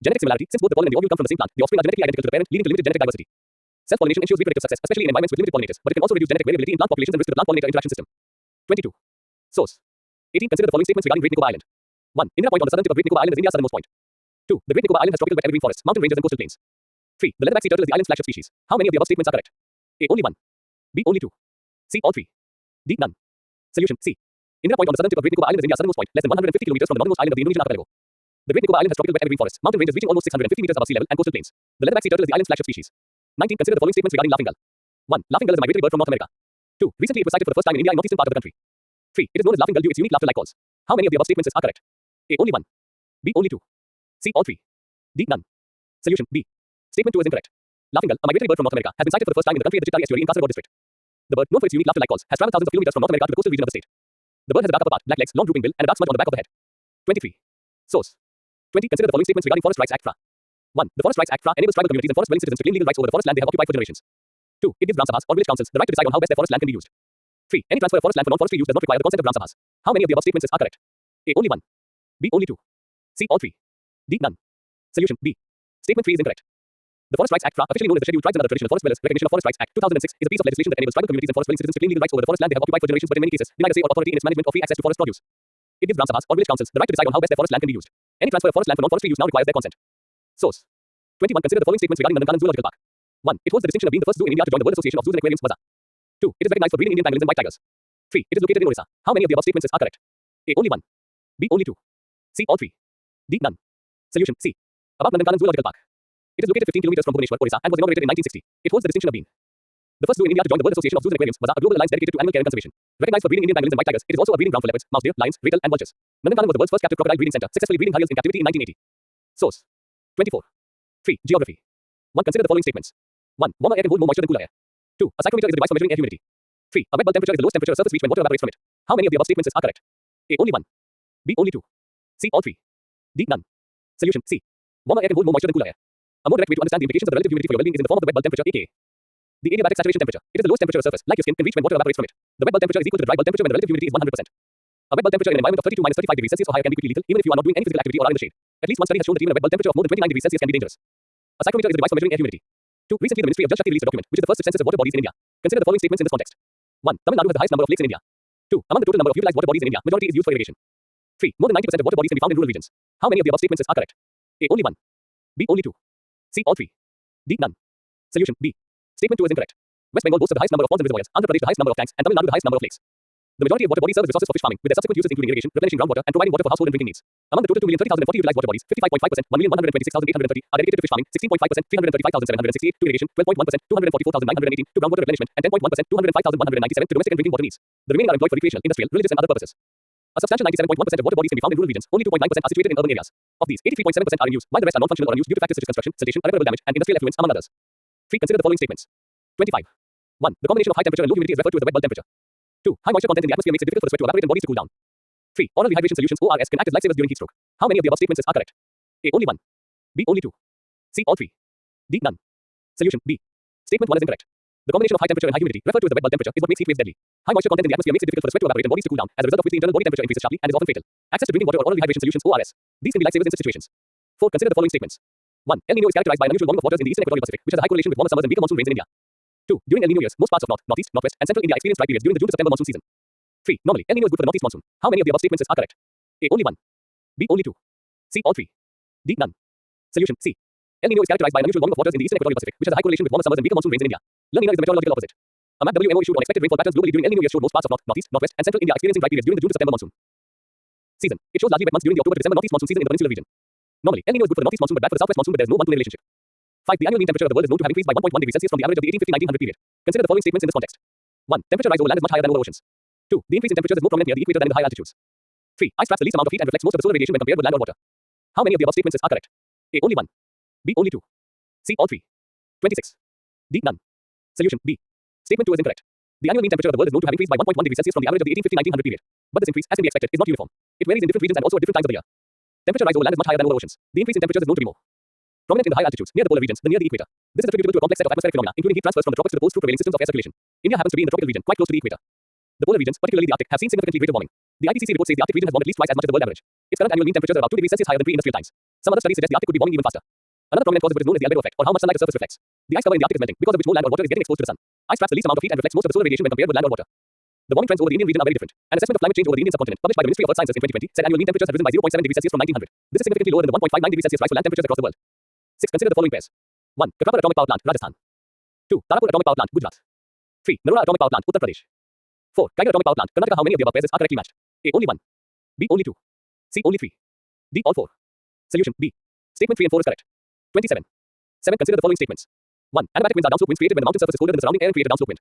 Genetic similarity. Since both the pollen and the ovule come from the same plant, the offspring are genetically identical to the parent, leading to limited genetic diversity. Self-pollination ensures reproductive success, especially in environments with limited pollinators, but it can also reduce genetic variability in plant populations and risk to the plant-pollinator interaction system. 22. Source. 18. Consider the following statements regarding Great Nicobar Island. 1. Indira Point on the southern tip of Great Nicobar Island is India's southernmost point. 2. The Great Nicobar Island has tropical wet evergreen forests, mountain ranges and coastal plains. 3. The leatherback sea turtle is the island's flagship species. How many of the above statements are correct? A. Only 1. B. Only 2. C. All 3. D. None. Solution. C. Indira Point on the southern tip of Great Nicobar Island is India's southernmost point, less than 150 kilometers from the northernmost island of the Indonesian archipelago. The Great Nicobar Island has tropical wet evergreen forests, mountain ranges reaching almost 650 meters above sea level, and coastal plains. The leatherback sea turtle is the island's flagship species. 19. Consider the following statements regarding laughing gull. 1. Laughing gull is a migratory bird from North America. 2. Recently it was sighted for the first time in India in northeastern part of the country. 3. It is known as laughing gull due to its unique laughter-like calls. How many of the above statements are correct? A. Only 1. B. Only 2. C. All 3. D. None. Solution. B. Statement 2 is incorrect. Laughing gull, a migratory bird from North America, has been sighted for the first time in the country at the Chittari estuary in Kasaragod district. The bird, known for its unique laughter-like calls, has traveled thousands of kilometers from North America to the coastal region of the state. The bird has a dark upper part, black legs, long drooping bill, and a dark smudge on the back of the head. 23. Source. 20. Consider the following statements regarding Forest Rights Act FRA. 1. The Forest Rights Act FRA enables tribal communities and forest-dwelling citizens to claim legal rights over the forest land they have occupied for generations. 2. It gives Gram Sabhas or village councils the right to decide on how best their forest land can be used. 3. Any transfer of forest land for non-forestry use does not require the consent of Gram Sabhas. How many of the above statements are correct? A. Only 1. B. Only 2. C. All 3. D. None. Solution. B. Statement 3 is incorrect. The Forest Rights Act FRA, officially known as the Scheduled Tribes and Other Traditional Forest Dwellers Recognition of Forest Rights Act 2006, is a piece of legislation that enables tribal communities and forest-dwelling citizens to claim legal rights over the forest land they have occupied for generations but in many cases deny the say or authority in its management or free access to forest produce. It gives Gram Sabhas or village councils the right to decide on how best their forest land can be used. Any transfer of forest land for non-forestry use now requires their consent. Source. 21. Consider the following statements regarding Nandankanan Zoological Park. 1. It holds the distinction of being the first zoo in India to join the World Association of Zoos and Aquariums (WAZA). 2. It is recognized for breeding Indian pangolins and white tigers. 3. It is located in Orissa. How many of the above statements are correct? A. Only 1. B. Only 2. C. All 3. D. None. Solution. C. About Nandankanan Zoological Park. It is located 15 kilometers from Bhubaneswar, Orissa, and was inaugurated in 1960. It holds the distinction of being the first zoo in India to join the World Association of Zoos and Aquariums (WAZA), a global alliance dedicated to animal care and conservation. Recognized for breeding Indian pangolins and white tigers, it is also a breeding ground for leopards, mouse deer, lions, ratel, and vultures. Nandankanan was the world's first captive crocodile breeding center, successfully breeding hyals in captivity in 1980. Source. 24. 3. Geography. 1. Consider the following statements. 1. Warmer air can hold more moisture than cooler air. 2. A psychrometer is a device for measuring air humidity. 3. A wet bulb temperature is the lowest temperature a surface reach when water evaporates from it. How many of the above statements are correct? A. Only 1. B. Only 2. C. All 3. D. None. Solution. C. Warmer air can hold more moisture than cooler air. A more direct way to understand the implications of the relative humidity for your well-being is in the form of the wet bulb temperature, aka the adiabatic saturation temperature. It is the lowest temperature a surface, like your skin, can reach when water evaporates from it. The wet bulb temperature is equal to the dry bulb temperature when the relative humidity is 100%. A wet bulb temperature in an environment of 32 minus 35 degrees Celsius or higher can be quickly lethal, even if you are not doing any physical activity or are in the shade. At least one study has shown that even a wet bulb temperature of more than 29 degrees Celsius can be dangerous. A psychrometer is a device for measuring air humidity. 2. Recently, the Ministry of Jal Shakti released a document, which is the first census of water bodies in India. Consider the following statements in this context. 1. Tamil Nadu has the highest number of lakes in India. 2. Among the total number of utilized water bodies in India, majority is used for irrigation. 3. More than 90% of water bodies can be found in rural regions. How many of the above statements are correct? A. Only 1. B. Only 2. C. All 3. D. None. Solution. B. Statement 2 is incorrect. West Bengal boasts of the highest number of ponds and reservoirs, Andhra Pradesh the highest number of tanks, and Tamil Nadu the highest number of lakes. The majority of water bodies serve as resources for fish farming, with their subsequent uses including irrigation, replenishing groundwater, and providing water for household and drinking needs. Among the total 2,030,040 utilized water bodies, 55.5%, 1,126,830 are dedicated to fish farming, 16.5%, 335,768 to irrigation, 12.1%, 244,918 to groundwater replenishment, and 10.1%, 205,197 to domestic and drinking water needs. The remaining are employed for recreational, industrial, religious, and other purposes. A substantial 97.1% of water bodies can be found in rural regions. Only 2.9% are situated in urban areas. Of these, 83.7% are in use, while the rest are non-functional or unused due to factors such as construction, siltation, irreparable damage, and industrial effluents, among others. 3. Consider the following statements. 25. 1. The combination of high temperature and low humidity is referred to as the wet bulb temperature. 2. High moisture content in the atmosphere makes it difficult for the sweat to evaporate and bodies to cool down. 3. Oral rehydration solutions (ORS) can act as lifesavers during heat stroke. How many of the above statements are correct? A. Only 1. B. Only 2. C. All 3. D. None. Solution. B. Statement 1 is incorrect. The combination of high temperature and high humidity, referred to as the wet bulb temperature, is what makes heat waves deadly. High moisture content in the atmosphere makes it difficult for the sweat to evaporate and bodies to cool down, as a result of which the internal body temperature increases sharply and is often fatal. Access to drinking water or oral rehydration solutions (ORS). These can be lifesavers in such situations. 4. Consider the following statements. 1. El Niño is characterized by an unusual warming of waters in the eastern equatorial Pacific, which has a high correlation with warmer summers and weaker monsoon rains in India. 2. During El Niño years, most parts of North, Northeast, Northwest, and Central India experience dry periods during the June to September monsoon season. 3. Normally, El Niño is good for the northeast monsoon. How many of the above statements are correct? A. Only 1. B. Only 2. C. All 3. D. None. Solution. C. El Niño is characterized by an unusual warming of waters in the eastern equatorial Pacific, which has a high correlation with warmer summers and weaker monsoon rains in India. La Niña is the meteorological opposite. A map WMO issued on expected rainfall patterns globally during El Niño years showed most parts of North, Northeast, Northwest, and Central India experiencing dry periods during the June to September monsoon season. It shows largely wet months during the October to December northeast monsoon season in the peninsular region. Normally, El Niño is good for the northeast monsoon but bad for the southwest monsoon, but there is no one-to-one relationship. 5. The annual mean temperature of the world is known to have increased by 1.1 degrees Celsius from the average of the 1850-1900 period. Consider the following statements in this context. 1. Temperature rise over land is much higher than over oceans. 2. The increase in temperatures is more prominent near the equator than in the high altitudes. 3. Ice traps the least amount of heat and reflects most of the solar radiation when compared with land or water. How many of the above statements are correct? A. Only 1. B. Only 2. C. All 3. 26. D. None. Solution. B. Statement 2 is incorrect. The annual mean temperature of the world is known to have increased by 1.1 degrees Celsius from the average of the 1850-1900 period. But this increase, as can be expected, is not uniform. It varies in different regions and also at different times of the year. Temperature rise over land is much higher than over oceans. The increase in temperatures is known to be more prominent in the high altitudes, near the polar regions, than near the equator. This is attributable to a complex set of atmospheric phenomena, including heat transfers from the tropics to the poles through prevailing systems of air circulation. India happens to be in the tropical region, quite close to the equator. The polar regions, particularly the Arctic, have seen significantly greater warming. The IPCC report says the Arctic region has warmed at least twice as much as the world average. Its current annual mean temperatures are about 2 degrees Celsius higher than pre-industrial times. Some other studies suggest the Arctic could be warming even faster. Another prominent cause of it is known as the albedo effect, or how much sunlight the surface reflects. The ice cover in the Arctic is melting, because of which more land or water is getting exposed to the sun. Ice traps the least amount of heat and reflects most of the solar radiation when compared with land or water. The warming trends over the Indian region are very different. An assessment of climate change over the Indian subcontinent, published by the Ministry of Earth Sciences in 2020, said annual mean temperatures have risen by 0.7 degrees Celsius from 1900. This is significantly lower than the 1.59 degrees Celsius rise for land temperatures across the world. 6. Consider the following pairs. 1. Katrapur Atomic Power Plant, Rajasthan. 2. Tarapur Atomic Power Plant, Gujarat. 3. Narora Atomic Power Plant, Uttar Pradesh. 4. Kaigar Atomic Power Plant, Karnataka. How many of the above pairs are correctly matched? A. Only 1. B. Only 2. C. Only 3. D. All 4. Solution. B. Statement 3 and 4 is correct. 27. 7. Consider the following statements. 1. Adiabatic winds are downslope winds created when the mountain surface is colder than the surrounding air and create a downslope wind.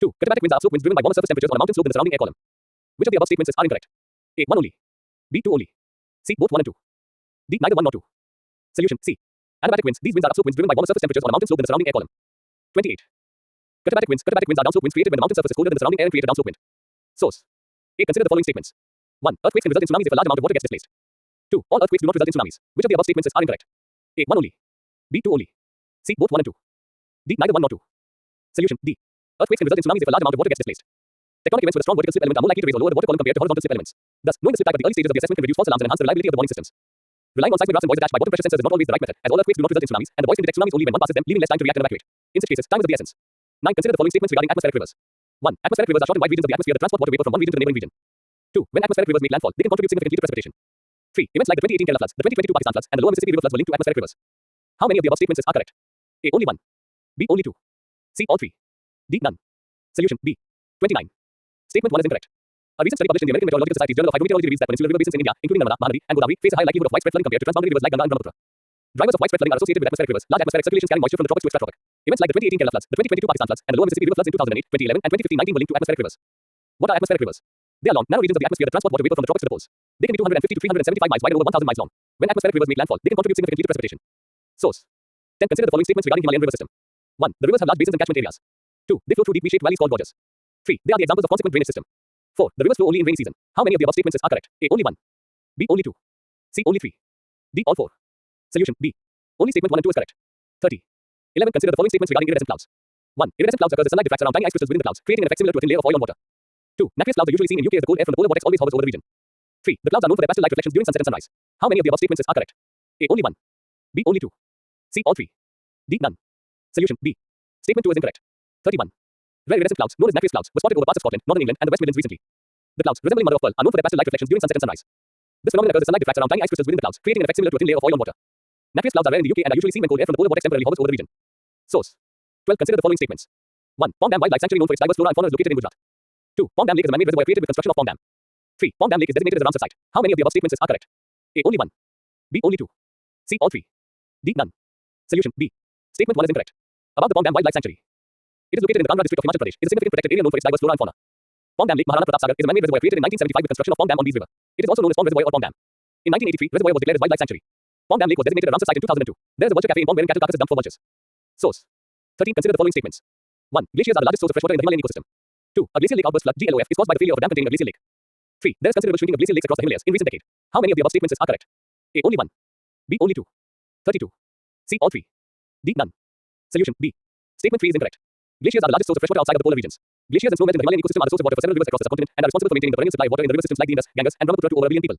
2. Katabatic winds are upslope winds driven by warmer surface temperatures on a mountain slope than the surrounding air column. Which of the above statements are incorrect? A. 1 only. B. 2 only. C. Both 1 and 2. D. Neither 1 nor 2. Solution. C. Adiabatic winds. These winds are upslope winds driven by warmer surface temperatures on a mountain slope than the surrounding air column. 28. Katabatic winds. Katabatic winds are downslope winds created when the mountain surface is colder than the surrounding air and create a downslope wind. Source. A. Consider the following statements. 1. Earthquakes can result in tsunamis if a large amount of water gets displaced. 2. All earthquakes do not result in tsunamis. Which of the above statements are incorrect? A. 1 only. B. 2 only. C. Both 1 and 2. D. Neither 1 nor 2. Solution. D. Earthquakes can result in tsunamis if a large amount of water gets displaced. Tectonic events with a strong vertical slip element are more likely to raise or lower the water column compared to horizontal slip elements. Thus, knowing the slip type at the early stages of the assessment can reduce false alarms and enhance the reliability of the warning systems. Relying on seismographs and buoys attached by water pressure sensors is not always the right method, as all earthquakes do not result in tsunamis, and the buoys can detect tsunamis only when one passes them, leaving less time to react and evacuate. In such cases, time is of the essence. 9. Consider the following statements regarding atmospheric rivers. 1. Atmospheric rivers are short and wide regions of the atmosphere that transport water vapor from one region to the neighboring region. 2. When atmospheric rivers make landfall, they can contribute significantly to precipitation. 3. Events like the 2018 Kerala floods, the 2022 Pakistan floods, and the lower Mississippi River floods were linked to atmospheric rivers. How many of the above statements are correct? A. Only 1. B. Only 2. C. All 3. D. None. Solution. B. 29. Statement 1 is incorrect. A recent study published in the American Meteorological Society's Journal of Hydrometeorology reveals that peninsular river basins in India, including Narmada, Mahanadi, and Godavari, face a higher likelihood of widespread flooding compared to transboundary rivers like Ganga and Brahmaputra. Drivers of widespread flooding are associated with atmospheric rivers, large atmospheric circulations carrying moisture from the tropics to extratropic. Events like the 2018 Kerala floods, the 2022 Pakistan floods, and the lower Mississippi River floods in 2008, 2011, and 2015-19 were linked to atmospheric rivers. What are atmospheric rivers? They are long, narrow regions of the atmosphere that transport water vapor from the tropics to the poles. They can be 250 to 375 miles wide and over 1,000 miles long. When atmospheric rivers make landfall, they can contribute significantly to precipitation. Source. 10. Consider the following statements regarding Himalayan river system. 1. The rivers have large basins and catchment areas. 2. They flow through deep V-shaped valleys called gorges. 3. They are the examples of consequent drainage system. 4. The rivers flow only in rainy season. How many of the above statements are correct? A. Only 1. B. Only 2. C. Only 3. D. All 4. Solution. B. Only statement 1 and 2 is correct. 30. 11. Consider the following statements regarding iridescent clouds. 1. Iridescent clouds occurs as sunlight diffracts around tiny ice crystals within the clouds, creating an effect similar to a thin layer of oil on water. 2. Nacreous clouds are usually seen in UK as the cold air from the polar vortex always hovers over the region. 3. The clouds are known for their pastel light reflections during sunset and sunrise. How many of the above statements are correct? A. Only 1. B. Only 2. C. All 3. D. None. Solution. B. Statement 2 is incorrect. 31. Rare iridescent clouds, known as nacreous clouds, were spotted over parts of Scotland, northern England, and the West Midlands recently. The clouds, resembling mother of pearl, are known for their pastel light reflections during sunset and sunrise. This phenomenon occurs as sunlight diffracts around tiny ice crystals within the clouds, creating an effect similar to a thin layer of oil on water. Nacreous clouds are rare in the UK and are usually seen when cold air from the polar vortex temporarily hovers over the region. Source. 12. Consider the following statements. 1. Pong Dam Wildlife Sanctuary known for its diverse flora and fauna is located in Gujarat. 2. Pong Dam Lake is a man-made reservoir created with construction of Pong Dam. 3. Pong Dam Lake is designated as a Ramsar site. How many of the above statements are correct? A. Only 1. B. Only 2. C. All 3. D. None. Solution. B. Statement 1 is incorrect. About the Pong Dam Wildlife Sanctuary. It is located in the Kangra district of Himachal Pradesh. It is a significant protected area known for its diverse flora and fauna. Pong Dam Lake Maharana Pratap Sagar is a man-made reservoir created in 1975 with construction of Pong Dam on Bees River. It is also known as Pong Reservoir or Pong Dam. In 1983, reservoir was declared as wildlife sanctuary. Pong Dam Lake was designated a Ramsar site in 2002. There is a vulture cafe in Pong wherein cattle carcasses dumped for vultures. Source. 13. Consider the following statements. 1. Glaciers are the largest source of freshwater in the Himalayan ecosystem. 2. A glacial lake outburst flood GLOF is caused by the failure of a dam containing a glacial lake. 3. There is considerable shrinking of glacial lakes across the Himalayas in recent decade. How many of the above statements are correct? A. Only 1. B. Only 2. 32. C. All 3. D. None. Solution. B. Statement 3 is incorrect. Glaciers are the largest source of freshwater outside of the polar regions. Glaciers and snow melt in the Himalayan ecosystem are the source of water for several rivers across the subcontinent and are responsible for maintaining the perennial supply of water in the river systems like the Indus, Ganges, and Brahmaputra to over a billion people.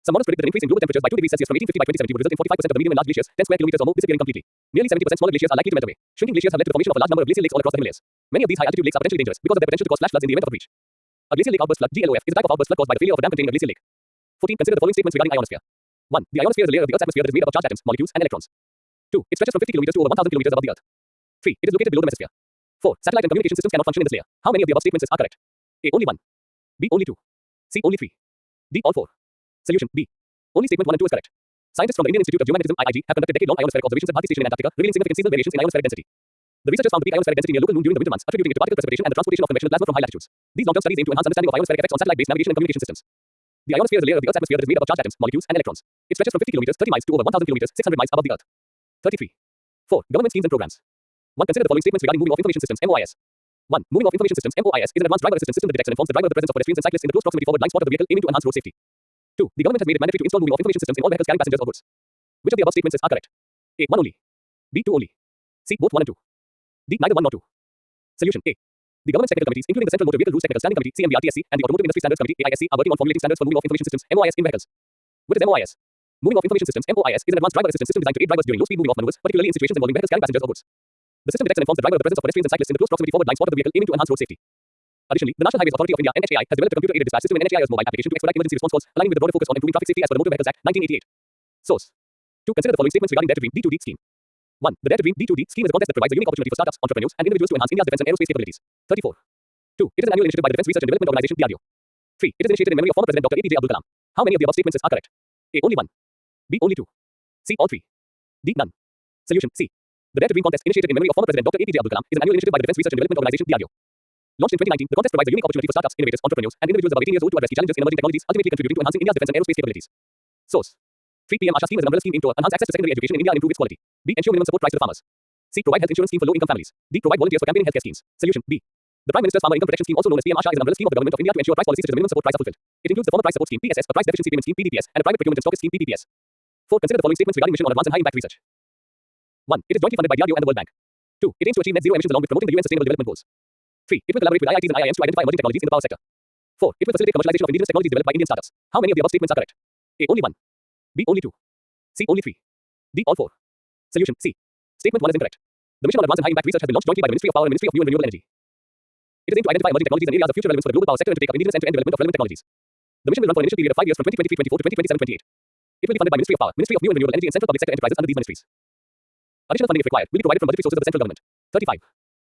Some models predict that an increase in global temperatures by 2 degrees Celsius from 1850 by 2070 would result in 45% of the medium and large glaciers, 10 square kilometers or more, disappearing completely. Nearly 70% smaller glaciers are likely to melt away. Shrinking glaciers have led to the formation of a large number of glacial lakes all across the Himalayas. Many of these high-altitude lakes are potentially dangerous because of their potential to cause flash floods in the event of a breach. A glacial lake outburst flood GLOF is a type of outburst flood caused by the failure of a dam containing a glacial lake. 14. Consider the following statements regarding ionosphere. 1. The ionosphere is a layer of the Earth's atmosphere that is made up of charged atoms, molecules, and electrons. 2. It stretches from 50 kilometers to over 1,000 kilometers above the Earth. 3. It is located below the mesosphere. 4. Satellite and communication systems cannot function in this layer. How many of the above statements are correct? A. Only 1. B. Only 2. C. Only 3. D. All 4. Solution. B. Only statement 1 and 2 is correct. Scientists from the Indian Institute of Geomagnetism (IIG) have conducted decade-long ionospheric observations at Bharti Station in Antarctica, revealing significant seasonal variations in ionospheric density. The researchers found the peak ionospheric density near local noon during the winter months, attributing it to particle precipitation and the transportation of convectional plasma from high latitudes. These long-term studies aim to enhance understanding of ionospheric effects on satellite-based navigation and communication systems. The ionosphere is a layer of the Earth's atmosphere that is made up of charged atoms, molecules, and electrons. It stretches from 50 kilometers (30 miles) to over 1,000 kilometers (600 miles) above the Earth. 33. 4. Government schemes and programs. 1. Consider the following statements regarding moving off information systems (MOIS). 1. Moving off information systems (MOIS) is an advanced driver assistance system that detects and informs the driver of the presence of pedestrians and cyclists in the close proximity forward blind spot of the vehicle, aiming to enhance road safety. 2. The government has made it mandatory to install moving off information systems in all vehicles carrying passengers or goods. Which of the above statements are correct? A. 1 only. B. 2 only. C. Both 1 and 2. D. Neither 1 nor 2. Solution. A. The government's technical committees, including the Central Motor Vehicle Rules Technical Standing Committee (CMVRTSC) and the Automotive Industry Standards Committee (AISC), are working on formulating standards for moving off information systems (MOIS) in vehicles. What is MOIS? Moving off information systems (MOIS) is an advanced driver assistance system designed to aid drivers during low-speed moving off maneuvers, particularly in situations involving vehicles carrying passengers or goods. The system detects and informs the driver of the presence of pedestrians and cyclists in the close proximity forward blind spot of the vehicle, aiming to enhance road safety. Additionally, the National Highways Authority of India (NHAI) has developed a computer-aided dispatch system in NHAI's mobile application to expedite emergency response calls, aligning with the broader focus on improving traffic safety as per the Motor Vehicles Act, 1988. Source. 2. Consider the following statements regarding Dare to Dream D2D scheme. 1. The Dare to Dream D2D scheme is a contest that provides a unique opportunity for startups, entrepreneurs, and individuals to enhance India's defense and aerospace capabilities. 34. 2. It is an annual initiative by the Defense Research and Development Organization (DRDO). 3. It is initiated in memory of former President Dr. APJ Abdul Kalam. How many of the above statements are correct? A. Only 1. B. Only 2. C. All 3. D. None. Solution. C. The Dare to Dream contest, initiated in memory of former President Dr. APJ Abdul Kalam, is an annual initiative by the Defense Research and Development Organization (DRDO). Launched in 2019, the contest provides a unique opportunity for startups, innovators, entrepreneurs, and individuals above 18 years old to address key challenges in emerging technologies, ultimately contributing to enhancing India's defense and aerospace capabilities. Source: 3PM Asha scheme is an umbrella scheme aimed to enhance access to secondary education in India and improve its quality. B. Ensure minimum support price to the farmers. C. Provide health insurance scheme for low-income families. D. Provide volunteers for campaigning healthcare schemes. Solution: B. The Prime Minister's Farmer Income Protection Scheme, also known as PM Asha, is an umbrella scheme of the Government of India to ensure price policies such as the minimum support price are fulfilled. It includes the Farmer Price Support Scheme (PSS), a Price Deficiency Payment Scheme (PDPS), and a Private Procurement and Stockist Scheme (PPS). 4. Consider the following statements regarding mission on advanced and high-impact research. 1. It is jointly funded by DRDO and the World Bank. 2. It aims to achieve net zero emissions along with promoting the UN Sustainable Development Goals. 3. It will collaborate with IITs and IIMs to identify emerging technologies in the power sector. 4. It will facilitate commercialization of indigenous technologies developed by Indian startups. How many of the above statements are correct? A. Only 1. B. Only 2. C. Only 3. D. All 4. Solution: C. Statement 1 is incorrect. The mission on advanced and high-impact research has been launched jointly by the Ministry of Power and Ministry of New and Renewable Energy. It is aimed to identify emerging technologies and areas of future relevance for the global power sector and to take up indigenous end-to-end development of relevant technologies. The mission will run for an initial period of 5 years from 2023-24 to 2027-28. It will be funded by Ministry of Power, Ministry of New and Renewable Energy, and central public sector enterprises under these ministries. Additional funding, if required, will be provided from budgetary sources of the central government. 35.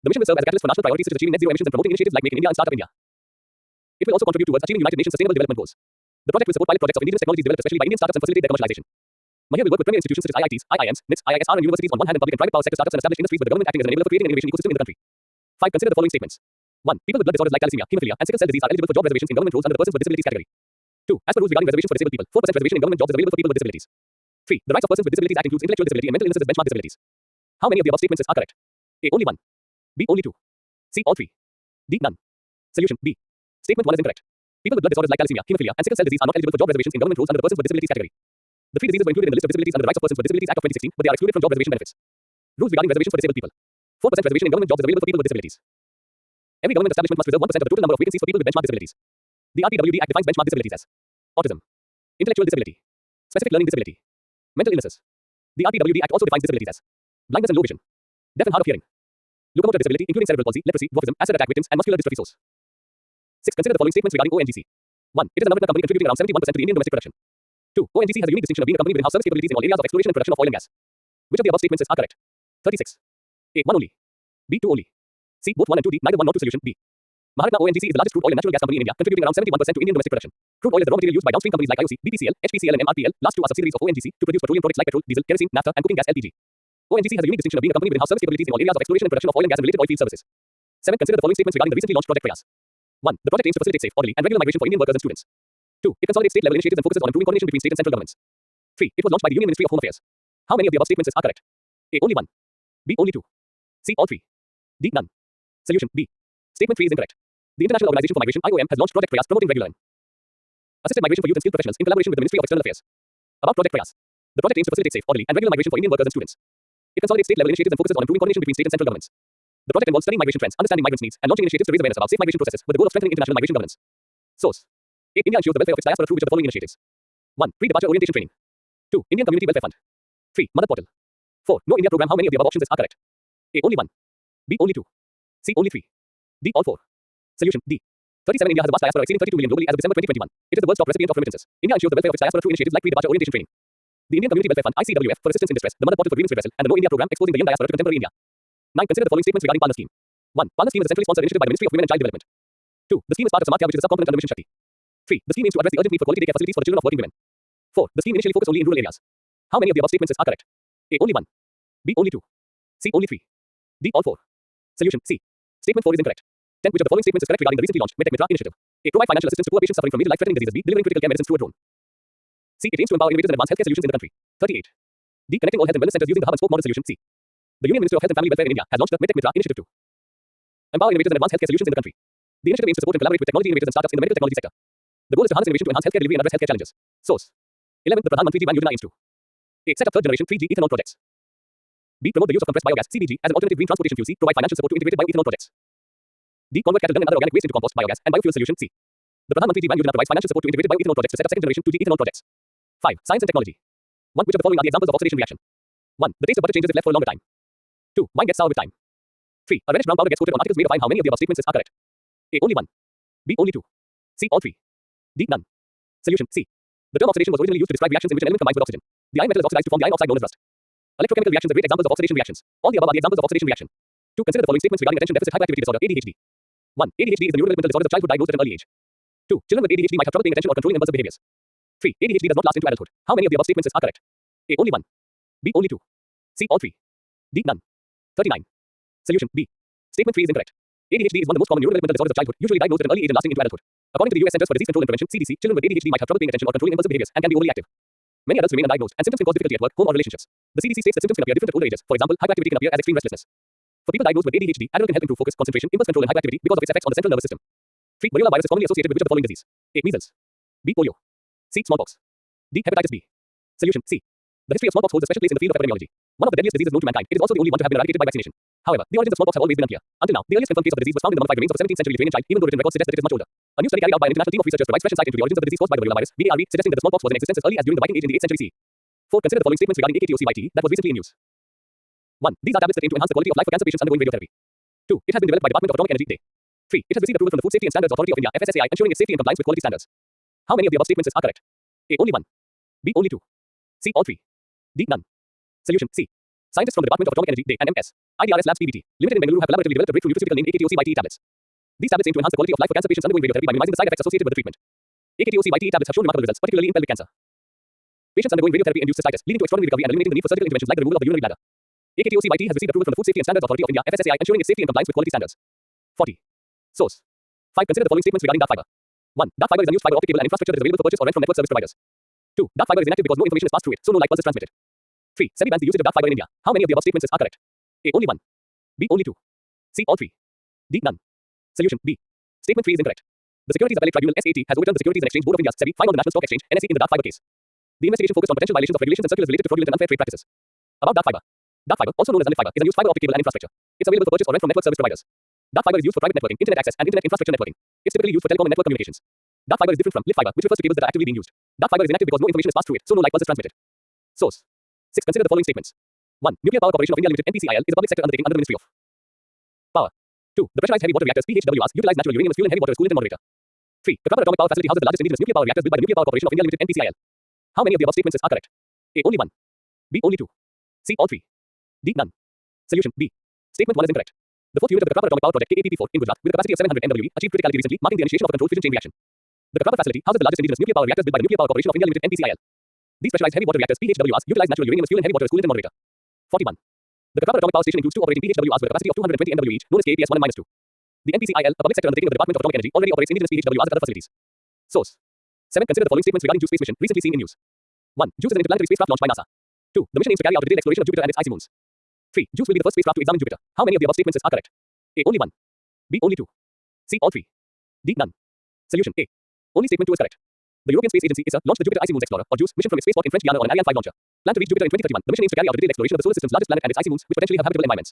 The mission will serve as a catalyst for national priorities such as achieving net zero emissions and promoting initiatives like Make in India and Startup India. It will also contribute towards achieving United Nations Sustainable Development Goals. The project will support pilot projects of indigenous technologies developed especially by Indian startups and facilitate their commercialization. Mahir will work with premier institutions such as IITs, IIMs, NITS, IISR, and universities on one hand, and public and private power sector startups and established industries with the government acting as an enabler for creating an innovation ecosystem in the country. 5. Consider the following statements. 1. People with blood disorders like thalassemia, hemophilia, and sickle cell disease are eligible for job reservations in government roles under the persons with disabilities category. 2. As per rules regarding reservations for disabled people, 4% reservation in government jobs is available for people with disabilities. 3. The Rights of Persons with Disabilities Act includes intellectual disability and mental illnesses as benchmark disabilities. How many of the above statements are correct? A. Only 1. B. Only 2. C. All 3. D. None. Solution: B. Statement 1 is incorrect. People with blood disorders like thalassemia, hemophilia, and sickle cell disease are not eligible for job reservations in government roles under the persons with disabilities category. The 3 diseases were included in the list of disabilities under the Rights of Persons with Disabilities Act of 2016, but they are excluded from job reservation benefits. Rules regarding reservation for disabled people. 4% reservation in government jobs is available for people with disabilities. Every government establishment must reserve 1% of the total number of vacancies for people with benchmark disabilities. The RPWD Act defines benchmark disabilities as autism, intellectual disability, specific learning disability, mental illnesses. The RPWD Act also defines disabilities as blindness and low vision, deaf and hard of hearing, locomotor disability including cerebral palsy, leprosy, dwarfism, acid attack victims, and muscular dystrophy. Source: 6. Consider the following statements regarding ONGC. 1. It is a Navratna company contributing around 71% to the Indian domestic production. 2. ONGC has a unique distinction of being a company with in-house service capabilities in all areas of exploration and production of oil and gas. Which of the above statements are correct? 36. A. 1 only. B. 2 only. C. Both 1 and 2. D. Neither 1 nor 2. Solution: B. Maharatna ONGC is the largest crude oil and natural gas company in India, contributing around 71% to Indian domestic production. Crude oil is the raw material used by downstream companies like IOC, BPCL, HPCL, and MRPL, last 2 are subsidiaries of ONGC, to produce petroleum products like petrol, diesel, kerosene, naphtha, and cooking gas LPG. ONGC has a unique distinction of being a company with in-house service capabilities in all areas of exploration and production of oil and gas and related oil field services. 7. Consider the following statements regarding the recently launched Project Prayas. 1. The project aims to facilitate safe, orderly, and regular migration for Indian workers and students. 2. It consolidates state-level initiatives and focuses on improving coordination between state and central governments. 3. It was launched by the Union Ministry of Home Affairs. How many of the above statements are correct? A. Only 1. B. Only 2. C. All 3. D. None. Solution: B. Statement 3 is incorrect. The International Organization for Migration (IOM) has launched Project Prayas promoting regular and assisted migration for youth and skilled professionals in collaboration with the Ministry of External Affairs. About Project Prayas. The project aims to facilitate safe, orderly, and regular migration for Indian workers and students. It consolidates state-level initiatives and focuses on improving coordination between state and central governments. The project involves studying migration trends, understanding migrants' needs, and launching initiatives to raise awareness about safe migration processes with the goal of strengthening international migration governance. Source: 8. India ensures the welfare of its diaspora through which of the following initiatives? 1. Pre-departure orientation training. 2. Indian Community Welfare Fund. 3. Mother Portal. 4. No India Program. How many of the above options are correct? A. Only 1. B. Only 2. C. Only 3. D. All 4. Solution: D. 37. India has a vast diaspora exceeding 32 million globally as of December 2021. It is the world's top recipient of remittances. India ensures the welfare of its diaspora through initiatives like pre-departure orientation training, the Indian Community Welfare Fund (ICWF) for assistance in distress, the Mother Portal for grievance redressal, and the No India Program exposing the young diaspora to contemporary India. 9. Consider the following statements regarding Partner Scheme. 1. Partner Scheme is a centrally sponsored initiative by the Ministry of Women and Child Development. 2. The scheme is part of Samarthya, which is a subcomponent under Mission Shakti. 3. The scheme aims to address the urgent need for quality daycare facilities for the children of working women. 4. The scheme initially focused only in rural areas. How many of the above statements are correct? A. Only 1. B. Only 2. C. Only 3. D. All 4. Solution: C. Statement 4 is incorrect. 10. Which of the following statements is correct regarding the recently launched MedTech Mitra initiative? A. Provide financial assistance to poor patients suffering from major life-threatening diseases. B. Delivering critical care medicines through a drone. C. It aims to empower innovators and advance healthcare solutions in the country. 38. D. Connecting all health and wellness centers using the hub and spoke model. Solution: C. The Union Ministry of Health and Family Welfare in India has launched the MedTech Mitra initiative to empower innovators and advance healthcare solutions in the country. The initiative aims to support and collaborate with technology innovators and startups in the medical technology sector. The goal is to harness innovation to enhance healthcare delivery and address healthcare challenges. Source: 11. The Pradhan Mantri Jeevan Yojana aims to A. Set up third-generation 3G ethanol projects. B. Promote the use of compressed biogas (CBG) as an alternative green transportation fuel. C. Provide financial support to integrated bioethanol projects. D. Convert cattle dung and other organic waste into compost, biogas, and biofuel. Solution: C. The Pradhan Mantri Jeevan Yojana provides financial support to integrated bioethanol projects to set up second-generation 2G ethanol projects. 5. Science and technology. 1. Which of the following are the examples of oxidation reaction? 1. The taste of butter changes if left for a longer time. 2. Wine gets sour with time. 3. A reddish brown powder gets coated on articles made of wine. How many of the above statements are correct? A. Only 1. B. Only 2. C. All 3. D. None. Solution: C. The term oxidation was originally used to describe reactions in which an element combines with oxygen. The iron metal is oxidized to form the iron oxide known as rust. Electrochemical reactions are great examples of oxidation reactions. All the above are the examples of oxidation reaction. 2. Consider the following statements regarding attention deficit hyperactivity disorder (ADHD). 1. ADHD is the neurodevelopmental disorder of childhood diagnosed at an early age. 2. Children with ADHD might have trouble paying attention or controlling impulsive behaviors. 3. ADHD does not last into adulthood. How many of the above statements are correct? A. Only 1. B. Only 2. C. All 3. D. None. 39. Solution B. Statement 3 is incorrect. ADHD is one of the most common neurodevelopmental disorders of childhood, usually diagnosed at an early age and lasting into adulthood. According to the U.S. Centers for Disease Control and Prevention (CDC), children with ADHD might have trouble paying attention or controlling impulsive behaviors and can be overly active. Many adults remain undiagnosed, and symptoms can cause difficulty at work, home, or relationships. The CDC states that symptoms can appear different at older ages. For example, hyperactivity can appear as extreme restlessness. For people diagnosed with ADHD, Adderall can help improve focus, concentration, impulse control, and hyperactivity because of its effects on the central nervous system. 3. Variola virus is commonly associated with which of the following disease? A. Measles. B. Polio. C. Smallpox. D. Hepatitis B. Solution C. The history of smallpox holds a special place in the field of epidemiology. One of the deadliest diseases known to mankind, it is also the only one to have been eradicated by vaccination. However, the origins of smallpox have always been unclear. Until now, the earliest confirmed case of the disease was found in the mummified remains of a 17th century Lithuanian child, even though written records suggest that it is much older. A new study carried out by an international team of researchers provides fresh insight into the origins of the disease caused by the variola virus, VARV, suggesting that the smallpox was in existence as early as during the Viking Age in the 8th century CE. 4. Consider the following statements regarding AKTOCYT that was recently in use. 1. These are tablets that aim to enhance the quality of life for cancer patients undergoing radiotherapy. 2. It has been developed by Department of Atomic Energy. 3. It has received approval from the Food Safety and Standards Authority of India (FSSAI), ensuring its safety and compliance with quality standards. How many of the above statements are correct? A. Only 1. B. Only 2. C. All 3. D. None. Solution C. Scientists from the Department of Atomic Energy and MS, IDRS Labs Pvt. Limited in Bengaluru have collaboratively developed a breakthrough nutraceutical named AKTOCYT tablets. These tablets aim to enhance the quality of life for cancer patients undergoing radiotherapy by minimizing the side effects associated with the treatment. AKTOCYT tablets have shown remarkable results, particularly in pelvic cancer. Patients undergoing radiotherapy-induced cystitis, leading to extraordinary recovery and eliminating the need for surgical interventions like the removal of the urinary bladder. AKTOCYT has received approval from the Food Safety and Standards Authority of India (FSSAI), ensuring its safety and compliance with quality standards. 40. Source. 5. Consider the following statements regarding dark fiber. 1. Dark fiber is unused fiber optic cable and infrastructure that is available for purchase or rent from network service providers. 2. Dark fiber is inactive because no information is passed through it, so no light pulse is transmitted. 3. SEBI bans the usage of dark fiber in India. How many of the above statements are correct? A. Only 1. B. Only 2. C. All 3. D. None. Solution B. Statement 3 is incorrect. The Securities Appellate Tribunal (SAT) has overturned the Securities and Exchange Board of India's (SEBI) fine on the National Stock Exchange (NSE) in the dark fiber case. The investigation focused on potential violations of regulations and circulars related to fraudulent and unfair trade practices. About dark fiber. Dark fiber, also known as unlit fiber, is unused fiber optic cable and infrastructure. It's available for purchase or rent from network service providers. Dark fiber is used for private networking, internet access, and internet infrastructure networking. It's typically used for telecom and network communications. Dark fiber is different from lit fiber, which refers to cables that are actively being used. Dark fiber is inactive because no information is passed through it, so no light pulse is transmitted. Source. 6. Consider the following statements. 1. Nuclear Power Corporation of India Limited (NPCIL) is a public sector undertaking under the Ministry of Power. 2. The pressurized heavy water reactors (PHWRs) utilize natural uranium as fuel and heavy water as coolant and moderator. 3. The Crapper Atomic Power Facility houses the largest indigenous nuclear power reactors built by the Nuclear Power Corporation of India Limited (NPCIL). How many of the above statements are correct? A. Only 1. B. Only 2. C. All 3. D. None. Solution B. Statement 1 is incorrect. The fourth unit of the Crapper Atomic Power Project KAPP4 in Gujarat, with a capacity of 700 MW, achieved criticality recently, marking the initiation of a controlled fission chain reaction. The Crapper facility houses the largest indigenous nuclear power reactors built by the Nuclear Power Corporation of India Limited (NPCIL). These pressurized heavy water reactors (PHWRs) utilize natural uranium as fuel and heavy water as coolant and moderator. 41. The Crapper Atomic Power Station includes two operating PHWRs with a capacity of 220 MW each, known as KAPS-1 and -2. The NPCIL, a public sector undertaking of the Department of Atomic Energy, already operates indigenous PHWRs at other facilities. Source. 7. Consider the following statements regarding JUICE space mission, recently seen in news. 1. JUICE is an interplanetary spacecraft launched by NASA. 2. The mission aims to carry out a detailed exploration of Jupiter and its icy moons. 3. JUICE will be the first spacecraft to examine Jupiter. How many of the above statements are correct? A. Only 1. B. Only 2. C. All 3. D. None. Solution A. Only statement 2 is correct. The European Space Agency (ESA) launched the Jupiter Icy Moons Explorer, or JUICE, mission from its spaceport in French Guiana on an Ariane 5 launcher. Planned to reach Jupiter in 2031, the mission aims to carry out a detailed exploration of the solar system's largest planet and its icy moons, which potentially have habitable environments.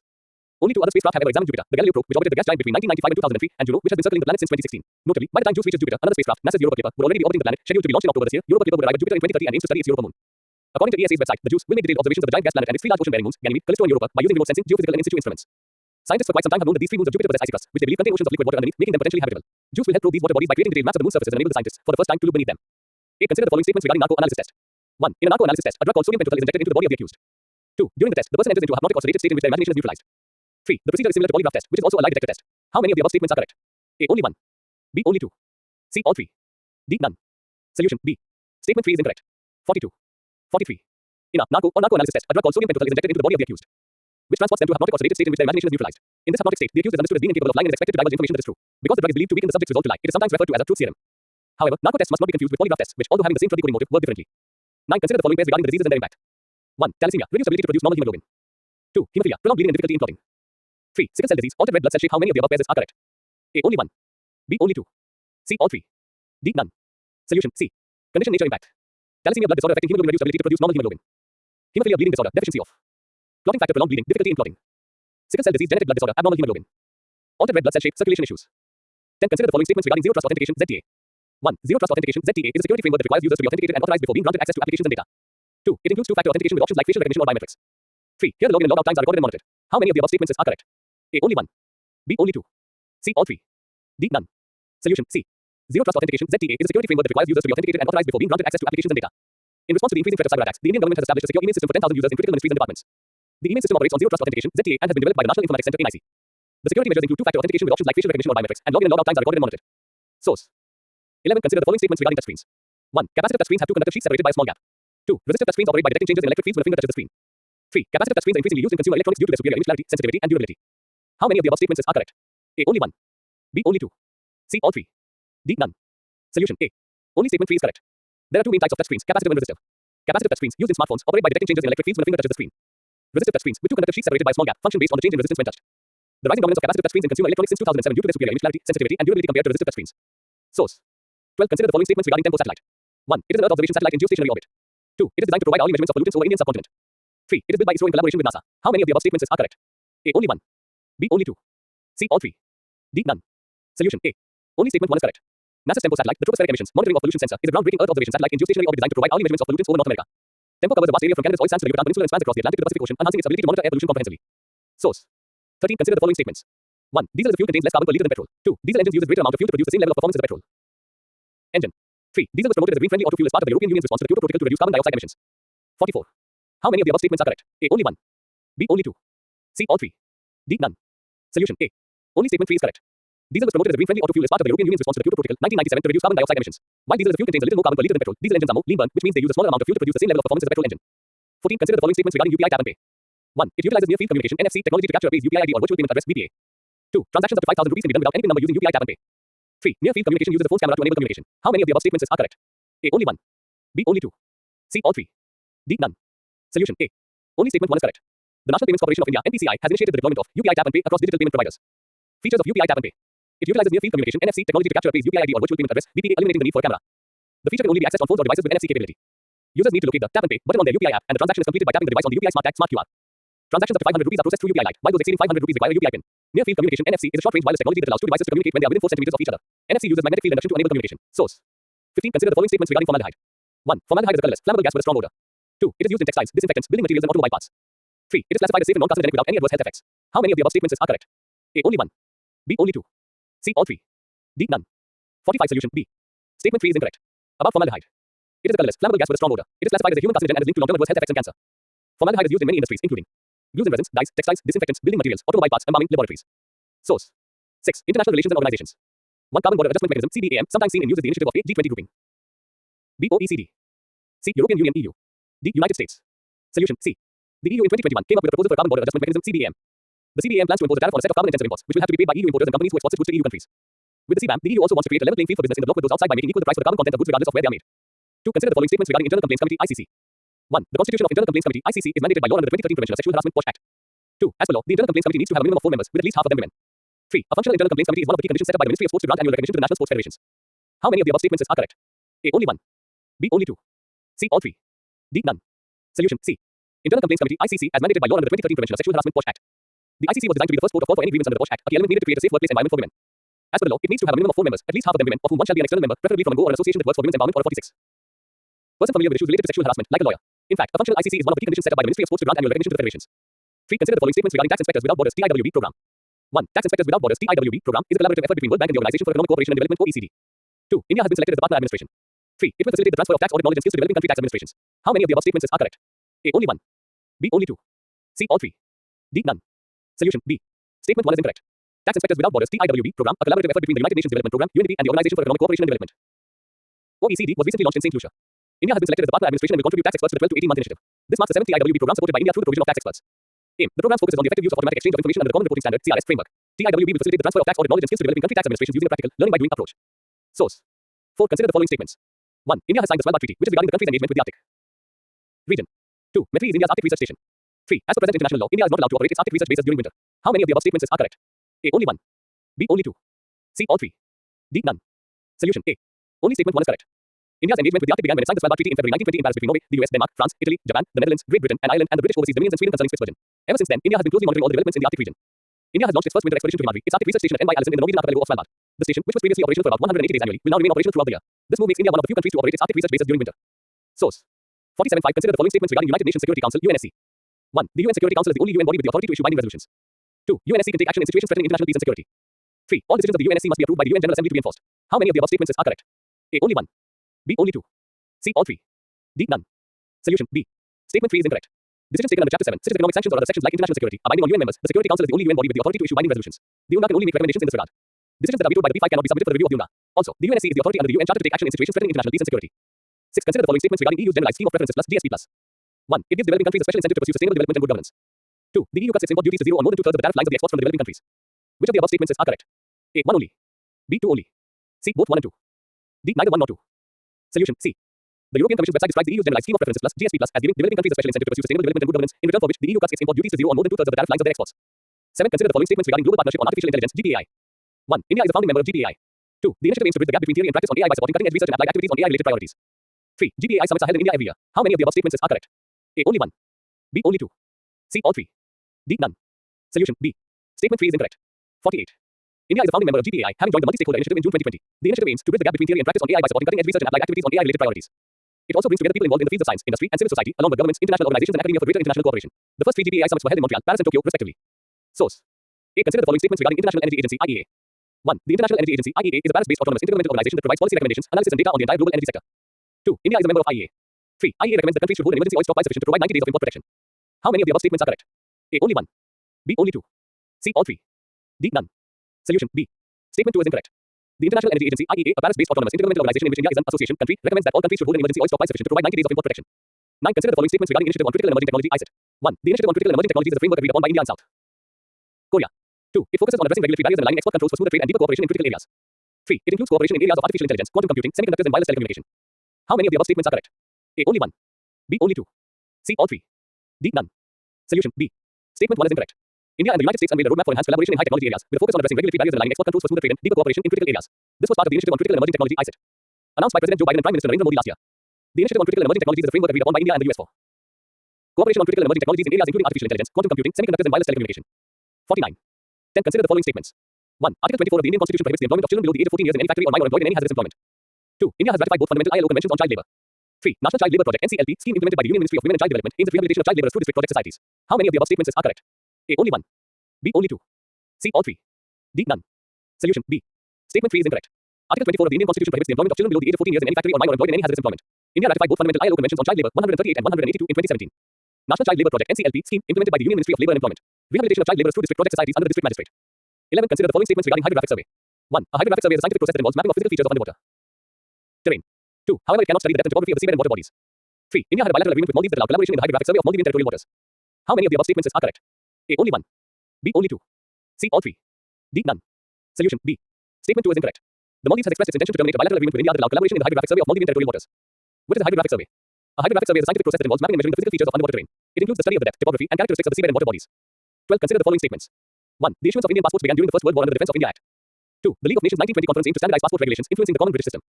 Only two other spacecraft have ever examined Jupiter: the Galileo probe, which orbited the gas giant between 1995 and 2003, and Juno, which has been circling the planet since 2016. Notably, by the time JUICE reaches Jupiter, another spacecraft, NASA's Europa Clipper, would already be orbiting the planet, scheduled to be launched in October this year. Europa Clipper will arrive at Jupiter in 2030 and aims to study its Europa moon. According to ESA's website, the JUICE will make detailed observations of the giant gas planet and its three large ocean-bearing moons, Ganymede, Callisto, and Europa, by using remote sensing, geophysical, and in situ instruments. Scientists for quite some time have known that these three moons of Jupiter possess icy crusts, which they believe contain oceans of liquid water underneath, making them potentially habitable. JUICE will help probe these water bodies by creating detailed maps of the moon's surfaces and enable the scientists, for the first time, to look beneath them. 8. Consider the following statements regarding narco-analysis test. 1. In a narco-analysis test, a drug called sodium pentothal is injected into the body of the accused. 2. During the test, the person enters into a hypnotic or sedated state in which their imagination is neutralized. 3. The procedure is similar to polygraph test, which is also a lie detector test. How many of the above statements are correct? A. Only 1. B. Only 2. C. All 3. D. None. Solution B. Statement 3 is incorrect. 42. 43. In a narco-analysis test, a drug called sodium pentothal is injected into the body of the accused, which transports them to a hypnotic or sedated state in which their imagination is neutralized. In this hypnotic state, the accused is understood as being incapable of lying and is expected to divulge information that is true. Because the drug is believed to weaken the subject's resolve to lie, it is sometimes referred to as a truth serum. However, narco tests must not be confused with polygraph tests, which, although having the same drug decoding motive, work differently. 9. Consider the following pairs regarding the diseases and their impact. 1. Thalassemia, reduced ability to produce normal hemoglobin. 2. Hemophilia, prolonged bleeding and difficulty in clotting. 3. Sickle cell disease, altered red blood cell shape. How many of the above pairs are correct? A. Only 1. B. Only 2. C. All 3. D. None. Solution C. Condition nature impact. Thalassemia, blood disorder affecting hemoglobin, reduced ability to produce normal hemoglobin. Hemophilia, bleeding disorder, deficiency of clotting factor, prolonged bleeding, difficulty in clotting. Sickle cell disease, genetic blood disorder, abnormal hemoglobin. Altered red blood cell shape, circulation issues. 10. Consider the following statements regarding zero trust authentication (ZTA). 1. Zero trust authentication (ZTA) is a security framework that requires users to be authenticated and authorized before being granted access to applications and data. 2. It includes two-factor authentication with options like facial recognition or biometrics. 3. Here the login and logout times are recorded and monitored. How many of the above statements are correct? A. Only 1. B. Only 2. C. All 3. D. None. Solution C. Zero trust authentication (ZTA) is a security framework that requires users to be authenticated and authorized before being granted access to applications and data. In response to the increasing threat of cyber attacks, the Indian government has established a secure email system for 10,000 users in critical ministries and departments. The email system operates on zero trust authentication (ZTA) and has been developed by the National Informatics Center (NIC). The security measures include two-factor authentication with options like facial recognition or biometrics, and login and logout times are recorded and monitored. Source. 11. Consider the following statements regarding touchscreens. 1. Capacitive touchscreens have two conductive sheets separated by a small gap. 2. Resistive touchscreens operate by detecting changes in electric fields when a finger touches the screen. 3. Capacitive touchscreens are increasingly used in consumer electronics due to their superior image clarity, sensitivity, and durability. How many of the above statements are correct? A. Only 1. B. Only 2. C. All 3. D. None. Solution. A. Only statement 3 is correct. There are two main types of touchscreens, capacitive and resistive. Capacitive touchscreens, used in smartphones, operate by detecting changes in electric fields when a finger touches the screen. Resistive touchscreens, with two conductive sheets separated by a small gap, function based on the change in resistance when touched. The rising dominance of capacitive touchscreens in consumer electronics since 2007 due to their superior image clarity, sensitivity, and durability compared to resistive touchscreens. Source. 12. Consider the following statements regarding Tempo satellite. 1. It is an Earth observation satellite in geostationary orbit. 2. It is designed to provide hourly measurements of pollutants over Indian subcontinent. 3. It is built by ISRO in collaboration with NASA. How many of the above statements are correct? A. Only 1. B. Only 2. C. All 3. D. None. Solution. A. Only statement 1 is correct. NASA's Tempo satellite, the tropospheric emissions monitoring of pollution sensor, is a groundbreaking Earth observation satellite in geostationary orbit designed to provide hourly measurements of pollutants over North America. Tempo covers a vast area from Canada's oil sands to the Yucatan Peninsula and spans across the Atlantic to the Pacific Ocean, enhancing its ability to monitor air pollution comprehensively. Source. 13. Consider the following statements. 1. Diesel as a fuel contains less carbon per liter than petrol. 2. Diesel engines use a greater amount of fuel to produce the same level of performance as the petrol engine. 3. Diesel was promoted as a green-friendly auto fuel as part of the European Union's response to the Kyoto Protocol to reduce carbon dioxide emissions. 44. How many of the above statements are correct? A. Only 1. B. Only 2. C. All 3. D. None. Solution. A. Only statement 3 is correct. Diesel was promoted as a green-friendly auto fuel as part of the European Union's response to the Kyoto Protocol 1997 to reduce carbon dioxide emissions. While diesel as a fuel contains a little more carbon per liter than petrol, diesel engines are more lean burn, which means they use a smaller amount of fuel to produce the same level of performance as a petrol engine. 14. Consider the following statements regarding UPI tap and pay. 1. It utilizes near-field communication (NFC) technology to capture a pay's UPI ID or virtual payment address (VPA). 2. Transactions up to 5,000 rupees can be done without any PIN number using UPI tap and pay. 3. Near-field communication uses a phone's camera to enable communication. How many of the above statements are correct? A. Only 1. B. Only 2. C. All 3. D. None. Solution. A. Only statement 1 is correct. The National Payments Corporation of India (NPCI) has initiated the deployment of UPI tap and pay across digital payment providers. Features of UPI tap and pay. It utilizes near-field communication (NFC) technology to capture a pay's UPI ID or virtual payment address (VPA), eliminating the need for a camera. The feature can only be accessed on phones or devices with NFC capability. Users need to locate the tap and pay button on their UPI app, and the transaction is completed by tapping the device on the UPI Smart Tag Smart QR. Transactions up to 500 rupees are processed through UPI Lite, while those exceeding 500 rupees require a UPI PIN. Near-field communication (NFC) is a short-range wireless technology that allows two devices to communicate when they are within 4 centimeters of each other. NFC uses magnetic field induction to enable communication. Source. 15. Consider the following statements regarding formaldehyde. 1. Formaldehyde is a colorless, flammable gas with a strong odor. 2. It is used in textiles, disinfectants, building materials, and automobile parts. 3. It is classified as safe and non-carcinogenic without any adverse health effects. How many of the above statements are correct? A. Only 1. B. Only 2. C. All 3. D. None. 45. Solution. B. Statement 3 is incorrect. About formaldehyde. It is a colorless, flammable gas with a strong odor. It is classified as a human carcinogen and is linked to long-term adverse health effects and cancer. Formaldehyde is used in many industries, including glues and resins, dyes, textiles, disinfectants, building materials, automobile parts, embalming, laboratories. Source. 6. International relations and organizations. 1. Carbon Border Adjustment Mechanism (CBAM), sometimes seen in use as the initiative of A. G20 grouping. B. OECD. C. European Union (EU). D. United States. Solution. C. The EU in 2021 came up with a proposal for a carbon border adjustment mechanism (CBAM). The CBAM plans to impose a tariff on a set of carbon-intensive imports, which will have to be paid by EU importers and companies who export goods to EU countries. With the CBAM, the EU also wants to create a level playing field for business in the bloc with those outside by making equal the price for the carbon content of goods regardless of where they are made. 2. Consider the following statements regarding Internal Complaints Committee (ICC). 1. The Constitution of Internal Complaints Committee (ICC) is mandated by law under the 2013 Prevention of Sexual Harassment (POSH) Act. 2. As per law, the Internal Complaints Committee needs to have a minimum of 4 members, with at least half of them women. 3. A functional Internal Complaints Committee is one of the key conditions set up by the Ministry of Sports to grant annual recognition to the national sports federations. How many of the above statements are correct? A. Only 1. B. Only 2. C. All 3. D. None. Solution. C. Internal Complaints Committee (ICC) as mandated by law under the 2013 Prevention of Sexual Harassment (POSH) Act. The ICC was designed to be the first port of call for any grievance under the POSH Act, a key element needed to create a safe workplace environment for women. As per the law, it needs to have a minimum of 4 members, at least half of them women, of whom one shall be an external member, preferably from a GO or an association that works for women's empowerment or a 46. Person familiar with issues related to sexual harassment, like a lawyer. In fact, a functional ICC is one of the key conditions set up by the Ministry of Sports to grant annual recognition to the federations. 3. Consider the following statements regarding Tax Inspectors Without Borders (TIWB) program. 1. Tax Inspectors Without Borders (TIWB) program is a collaborative effort between World Bank and the Organization for Economic Cooperation and Development (OECD). 2. India has been selected as the partner administration. 3. It will facilitate the transfer of tax audit knowledge and skills to developing country tax administrations. How many of the above statements are correct? A. Only 1. B. Only 2. C. All 3. D. None. Solution. B. Statement 1 is incorrect. Tax Inspectors Without Borders (TIWB) program, a collaborative effort between the United Nations Development Program (UNDP) and the Organization for Economic Cooperation and Development (OECD) was recently launched in St. Lucia. India has been selected as the partner administration and will contribute tax experts to the 12 to 18-month initiative. This marks the 7th TIWB program supported by India through the provision of tax experts. Aim. The program focuses on the effective use of automatic exchange of information under the Common Reporting Standard (CRS) framework. TIWB will facilitate the transfer of tax audit knowledge and skills to developing country tax administrations using a practical, learning by doing approach. Source. 4. Consider the following statements. 1. India has signed the Svalbard Treaty, which is regarding the country's engagement with the Arctic region. 2. METRI is India's Arctic research station. 3. As per present international law, India is not allowed to operate its Arctic research bases during winter. How many of the above statements are correct? A. Only 1. B. Only 2. C. All 3. D. None. Solution. A. Only statement 1 is correct. India's engagement with the Arctic began when it signed the Svalbard Treaty in February 1920 in Paris between Norway, the US, Denmark, France, Italy, Japan, the Netherlands, Great Britain, and Ireland, and the British Overseas Dominions and Sweden concerning Spitsbergen. Ever since then, India has been closely monitoring all the developments in the Arctic region. India has launched its first winter expedition to Himadri, its Arctic research station at NY Allison in the Norwegian archipelago of Svalbard. The station, which was previously operational for about 180 days annually, will now remain operational throughout the year. This move makes India one of the few countries to operate its Arctic research bases during winter. Source. 47. 5. Consider the following statements regarding United Nations Security Council (UNSC). 1. The UN Security Council is the only UN body with the authority to issue binding resolutions. 2. UNSC can take action in situations threatening international peace and security. 3. All decisions of the UNSC must be approved by the UN General Assembly to be enforced. How many of the above statements are correct? A. Only 1. B. Only 2. C. All 3. D. None. Solution. B. Statement 3 is incorrect. Decisions taken under Chapter 7, such as economic sanctions or other sections like international security, are binding on UN members. The Security Council is the only UN body with the authority to issue binding resolutions. The UNGA can only make recommendations in this regard. Decisions that are vetoed by the P5 cannot be submitted for the review of the UNGA. Also, the UNSC is the authority under the UN Charter to take action in situations threatening international peace and security. 6. Consider the following statements regarding EU's generalized scheme of preferences plus GSP+. 1. It gives developing countries a special incentive to pursue sustainable development and good governance. 2. The EU cuts its import duties to zero on more than two-thirds of the tariff lines of the exports from the developing countries. Which of the above statements is correct? A. 1 only. B. 2 only. C. Both 1 and 2. D. Neither 1 nor 2. Solution. C. The European Commission's website describes the EU's generalized scheme of preferences plus GSP plus as giving developing countries a special incentive to pursue sustainable development and good governance, in return for which the EU cuts its import duties to zero on more than two-thirds of the tariff lines of their exports. 7. Consider the following statements regarding global partnership on artificial intelligence (GPAI). 1. India is a founding member of GPAI. 2. The initiative aims to bridge the gap between theory and practice on AI by supporting cutting-edge research and applied activities on AI-related priorities. 3. GPAI summits are held in India every year. How many of the above statements are correct? A. Only 1. B. Only 2. C. All 3. D. None. Solution. B. Statement 3 is incorrect. 48. India is a founding member of GPAI, having joined the multi-stakeholder initiative in June 2020. The initiative aims to bridge the gap between theory and practice on AI by supporting cutting-edge research and applied activities on AI-related priorities. It also brings together people involved in the fields of science, industry, and civil society, along with governments, international organizations, and academia for greater international cooperation. The first 3 GPAI summits were held in Montreal, Paris, and Tokyo, respectively. Source. A. Consider the following statements regarding International Energy Agency (IEA). 1. The International Energy Agency (IEA) is a Paris-based autonomous intergovernmental organization that provides policy recommendations, analysis, and data on the entire global energy sector. 2. India is a member of IEA. 3. IEA recommends that countries should hold an emergency oil stockpile sufficient to provide 90 days of import protection. How many of the above statements are correct? A. Only 1. B. Only 2. C. All 3. D. None. Solution. B. Statement 2 is incorrect. The International Energy Agency (IEA), a Paris-based autonomous intergovernmental organization in which India is an association country, recommends that all countries should hold an emergency oil stockpile sufficient to provide 90 days of import protection. 9. Consider the following statements regarding Initiative on Critical and Emerging Technology (ICET). 1. The Initiative on Critical and Emerging Technologies is a framework agreed upon by India and South Korea. 2. It focuses on addressing regulatory barriers and aligning export controls for smoother trade and deeper cooperation in critical areas. 3. It includes cooperation in areas of artificial intelligence, quantum computing, semiconductors, and wireless telecommunication. How many of the above statements are correct? A. Only 1. B. Only 2. C. All 3. D. None. Solution. B. Statement 1 is incorrect. India and the United States unveiled a roadmap for enhanced collaboration in high technology areas, with a focus on addressing regulatory barriers and aligning export controls for smoother trade and deeper cooperation in critical areas. This was part of the Initiative on Critical and Emerging Technology (ICET), announced by President Joe Biden and Prime Minister Narendra Modi last year. The Initiative on Critical and Emerging Technologies is a framework agreed upon by India and the US for cooperation on critical and emerging technologies in areas including artificial intelligence, quantum computing, semiconductors, and wireless telecommunication. 49. 10. Consider the following statements. 1. Article 24 of the Indian Constitution prohibits the employment of children below the age of 14 years in any factory or mine or employed in any hazardous employment. 2. India has ratified both fundamental ILO conventions on child labor. 3. National Child Labor Project (NCLP) scheme implemented by the Union Ministry of Women and Child Development aims at rehabilitation of child laborers through district project societies. How many of the above statements are correct? A. Only 1. B. Only 2. C. All 3. D. None. Solution. B. Statement 3 is incorrect. Article 24 of the Indian Constitution prohibits the employment of children below the age of 14 years in any factory or mine or employed in any hazardous employment. India ratified both fundamental ILO conventions on child labor 138 and 182 in 2017. National Child Labor Project (NCLP) scheme implemented by the Union Ministry of Labour and Employment. Rehabilitation of child laborers through district project societies under the district magistrate. 11. Consider the following statements regarding hydrographic survey. 1. A hydrographic survey is a scientific process that involves mapping of physical features of underwater terrain. 2. However, it cannot study the depth and topography of the seabed and water bodies. 3. India had a bilateral agreement with Maldives that allowed collaboration in the hydrographic survey of Maldivian territorial waters. How many of the above statements are correct? A. Only 1. B. Only 2. C. All 3. D. None. Solution. B. Statement 2 is incorrect. The Maldives has expressed its intention to terminate a bilateral agreement with India that allowed collaboration in the hydrographic survey of Maldivian territorial waters. What is a hydrographic survey? A hydrographic survey is a scientific process that involves mapping and measuring the physical features of underwater terrain. It includes the study of the depth, topography, and characteristics of the seabed and water bodies. 12. Consider the following statements. 1. The issuance of Indian passports began during the First World War under the Defense of India Act. 2. The League of Nations 1920 conference aimed to standardize passport regulations influencing the common British system.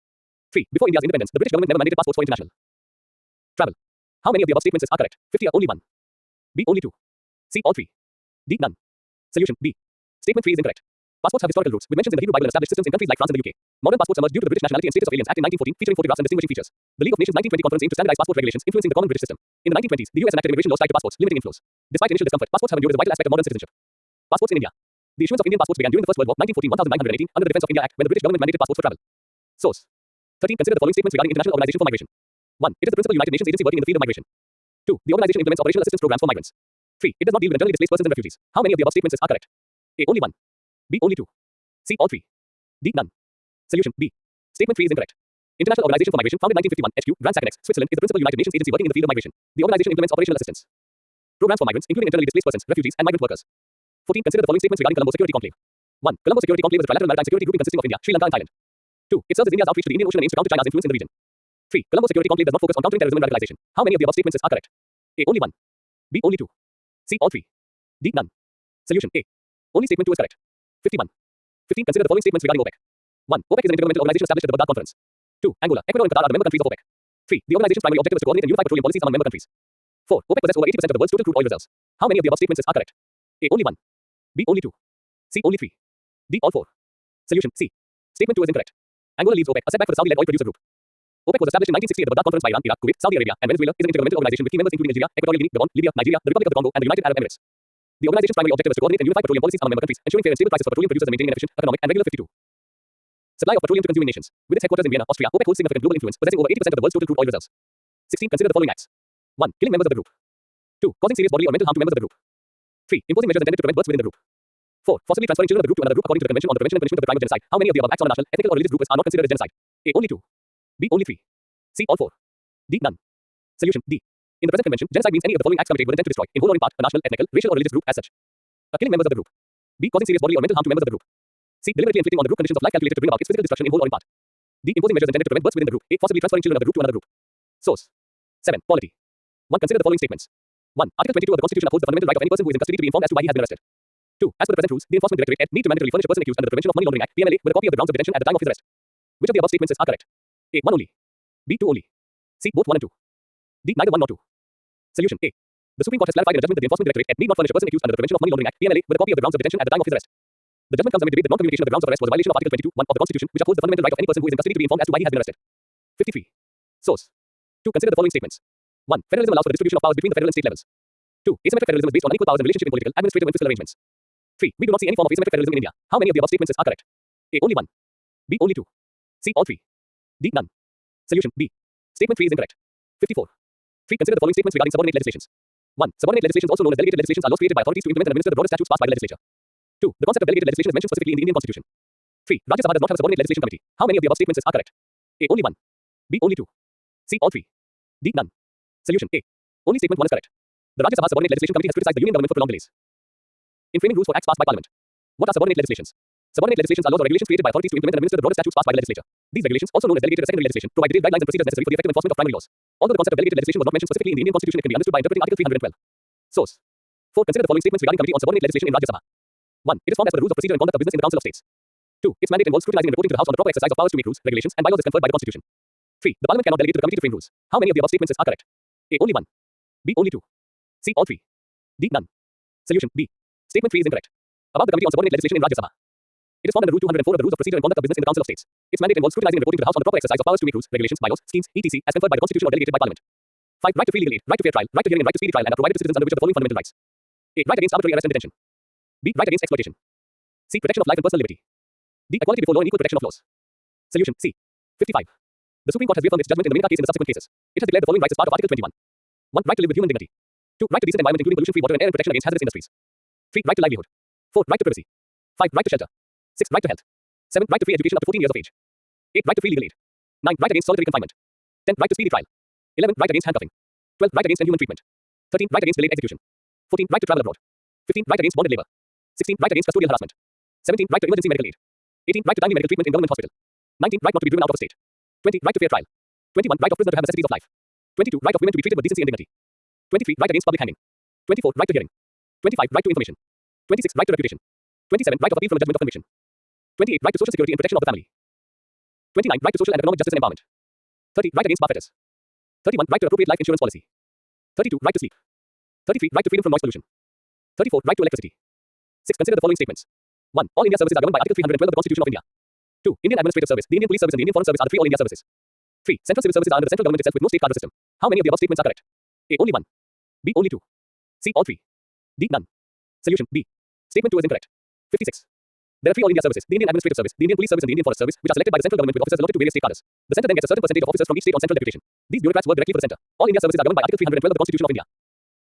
3. Before India's independence, the British government never mandated passports for international travel. How many of the above statements are correct? 50. Only 1. B. Only 2. C. All 3. D. None. Solution. B. Statement 3 is incorrect. Passports have historical roots, with mentions in the Hebrew Bible and established systems in countries like France and the UK. Modern passports emerged due to the British Nationality and Status of Aliens Act in 1914, featuring photographs and distinguishing features. The League of Nations 1920 conference aimed to standardize passport regulations influencing the common British system. In the 1920s, the US enacted immigration laws tied to passports, limiting inflows. Despite initial discomfort, passports have endured as a vital aspect of modern citizenship. Passports in India. The issuance of Indian passports began during the First World War, 1914-1918, under the Defense of India Act, when the British government mandated passports for travel. Source. 13. Consider the following statements regarding International Organization for Migration. 1. It is the principal United Nations agency working in the field of migration. 2. The organization implements operational assistance programs for migrants. 3. It does not deal with internally displaced persons and refugees. How many of the above statements are correct? A. Only 1. B. Only 2. C. All 3. D. None. Solution. B. Statement 3 is incorrect. International Organization for Migration, founded 1951, HQ, Grand Sacanex, Switzerland, is the principal United Nations agency working in the field of migration. The organization implements operational assistance programs for migrants, including internally displaced persons, refugees, and migrant workers. 14. Consider the following statements regarding Colombo Security Conclave. 1. Colombo Security Conclave is a trilateral maritime security grouping consisting of India, Sri Lanka, and Thailand. 2. It serves as India's outreach to the Indian Ocean and aims to counter China's influence in the region. 3. Colombo Security Conclave does not focus on countering terrorism and radicalization. How many of the above statements are correct? A. Only 1. B. Only 2. C. All 3. D. None. Solution. A. Only statement 2 is correct. 51. 15. Consider the following statements regarding OPEC. 1. OPEC is an intergovernmental organization established at the Baghdad Conference. 2. Angola, Ecuador, and Qatar are the member countries of OPEC. 3. The organization's primary objective is to coordinate and unify petroleum policies among member countries. 4. OPEC possesses over 80% of the world's total crude oil reserves. How many of the above statements are correct? A. Only 1. B. Only 2. C. Only 3. D. All 4. Solution. C. Statement 2 is incorrect. Angola leaves OPEC, a setback for the Saudi-led oil producer group. OPEC was established in 1960 at the Baghdad Conference by Iran, Iraq, Kuwait, Saudi Arabia, and Venezuela. Is an intergovernmental organization with key members including Nigeria, Equatorial Guinea, Gabon, Libya, Nigeria, the Republic of the Congo, and the United Arab Emirates. The organization's primary objective is to coordinate and unify petroleum policies among member countries, ensuring fair and stable prices for petroleum producers and maintaining an efficient, economic, and regular 52 supply of petroleum to consuming nations. With its headquarters in Vienna, Austria, OPEC holds significant global influence, possessing over 80% of the world's total crude oil reserves. 16. Consider the following acts. 1. Killing members of the group. 2. Causing serious bodily or mental harm to members of the group. 3. Imposing measures intended to prevent births within the group. 4. Forcibly transferring children of the group to another group according to the Convention on the Prevention and Punishment of the Crime of Genocide. How many of the above acts on a national, ethnical, or religious group are not considered as genocide? A. Only 2. B. Only 3. C. All 4. D. None. Solution. D. In the present convention, genocide means any of the following acts committed with intent to destroy, in whole or in part, a national, ethnical, racial or religious group as such. A. Killing members of the group. B. Causing serious bodily or mental harm to members of the group. C. Deliberately inflicting on the group conditions of life calculated to bring about its physical destruction in whole or in part. D. Imposing measures intended to prevent births within the group. A. Forcibly transferring children of the group to another group. Source. 7. Polity. 1. Consider the following statements. 1. Article 22 of the Constitution upholds the fundamental right of any person who is in custody to be informed as to why he has been arrested. 2. As per the present rules, the Enforcement Directorate need to mandatorily furnish a person accused under the Prevention of Money Laundering Act (PMLA) with a copy of the grounds of detention at the time of his arrest. Which of the above statements are correct? A. 1 only. B. 2 only. C. Both 1 and 2. D. Neither 1 nor 2. Solution. A. The Supreme Court has clarified in a judgment that the Enforcement Directorate need not furnish a person accused under the Prevention of Money Laundering Act (PMLA) with a copy of the grounds of detention at the time of his arrest. The judgment comes amid debate that non-communication of the grounds of arrest was a violation of Article 22(1) of the Constitution, which upholds the fundamental right of any person who is in custody to be informed as to why he has been arrested. 53. Source. 2. Consider the following statements. 1. Federalism allows for the distribution of powers between the federal and state levels. 2. Asymmetric federalism is based on unequal powers in relationship in political, administrative and fiscal arrangements. 3. We do not see any form of asymmetric federalism in India. How many of the above statements are correct? A. Only 1. B. Only 2. C. All 3. D. None. Solution. B. Statement 3 is incorrect. 54. 3. Consider the following statements regarding subordinate legislations. 1. Subordinate legislations, also known as delegated legislations, are laws created by authorities to implement and administer the broader statutes passed by the legislature. 2. The concept of delegated legislation is mentioned specifically in the Indian Constitution. 3. Rajya Sabha does not have a subordinate legislation committee. How many of the above statements are correct? A. Only 1. B. Only 2. C. All 3. D. None. Solution. A. Only statement 1 is correct. The Rajya Sabha Subordinate Legislation Committee has criticized the Union government for prolonged delays in framing rules for acts passed by Parliament. What are subordinate legislations? Subordinate legislations are laws or regulations created by authorities to implement and administer the broader statutes passed by the legislature. These regulations, also known as delegated or secondary legislation, provide detailed guidelines and procedures necessary for the effective enforcement of primary laws. Although the concept of delegated legislation was not mentioned specifically in the Indian Constitution, it can be understood by interpreting Article 312. Source. 4. Consider the following statements regarding Committee on Subordinate Legislation in Rajya Sabha. 1. It is formed as per the rules of procedure and conduct of business in the Council of States. 2. Its mandate involves scrutinizing and reporting to the House on the proper exercise of powers to make rules, regulations, and bylaws as conferred by the Constitution. 3. The Parliament cannot delegate to the committee to frame rules. How many of the above statements are correct? A. Only 1. B. Only 2. C. All 3. D. None. Solution. B. Statement 3 is incorrect. About the Committee on Subordinate Legislation in Rajya Sabha. It is formed under Rule 204 of the Rules of Procedure and Conduct of Business in the Council of States. Its mandate involves scrutinizing and reporting to the House on the proper exercise of powers to make rules, regulations, bylaws, schemes, etc., as conferred by the Constitution or delegated by Parliament. 5. Right to free legal aid, right to fair trial, right to hearing and right to speedy trial and are provided to citizens under which of the following fundamental rights? A. Right against arbitrary arrest and detention. B. Right against exploitation. C. Protection of life and personal liberty. D. Equality before law and equal protection of laws. Solution. C. 55. The Supreme Court has reaffirmed its judgment in the Minika case and the subsequent cases. It has declared the following rights as part of Article 21. 1. Right to live with human dignity. 2. Right to decent environment including pollution-free water and air and protection against hazardous industries. 3. Right to livelihood. 4. Right to privacy. 5. Right to shelter. 6. Right to health. 7. Right to free education up to 14 years of age. 8. Right to free legal aid. 9. Right against solitary confinement. 10. Right to speedy trial. 11. Right against handcuffing. 12. Right against inhuman treatment. 13. Right against delayed execution. 14. Right to travel abroad. 15. Right against bonded labor. 16. Right against custodial harassment. 17. Right to emergency medical aid. 18. Right to timely medical treatment in government hospital. 19. Right not to be driven out of a state. 20. Right to fair trial. 21. Right of prisoner to have necessities of life. 22. Right of women to be treated with decency and dignity. 23. Right against public hanging. 24. Right to hearing. 25. Right to information. 26. Right to reputation. 27. Right of appeal from a judgment of conviction. 28. Right to social security and protection of the family. 29. Right to social and economic justice and empowerment. 30. Right against barfetters. 31. Right to appropriate life insurance policy. 32. Right to sleep. 33. Right to freedom from noise pollution. 34. Right to electricity. 6. Consider the following statements. 1. All India services are governed by Article 312 of the Constitution of India. 2. Indian Administrative Service, the Indian Police Service and the Indian Foreign Service are the 3 All India services. 3. Central civil services are under the central government itself with no state cadre system. How many of the above statements are correct? A. Only 1. B. Only 2. C. All 3. D. None. Solution. B. Statement 2 is incorrect. 56. There are 3 All India services, the Indian Administrative Service, the Indian Police Service and the Indian Forest Service, which are selected by the central government with officers allotted to various state cadres. The centre then gets a certain percentage of officers from each state on central deputation. These bureaucrats work directly for the centre. All India services are governed by Article 312 of the Constitution of India.